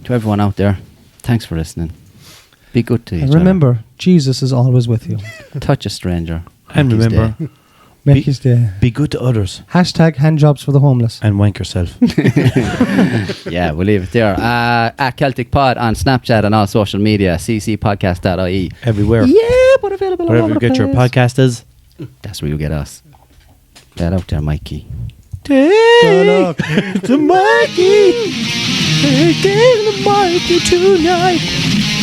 To everyone out there, thanks for listening. Be good to each And other. remember, Jesus is always with you. Touch a stranger. And Make his remember, day. Make his day. be good to others Hashtag handjobs for the homeless. and wank yourself. Yeah, we'll leave it there. At Celtic Pod on Snapchat and all social media, ccpodcast.ie. Everywhere. Yeah, but available all Wherever over you the get your place. podcast is. That's where you get us. Get out there, Mikey. Take the Mikey. Take the Mikey tonight.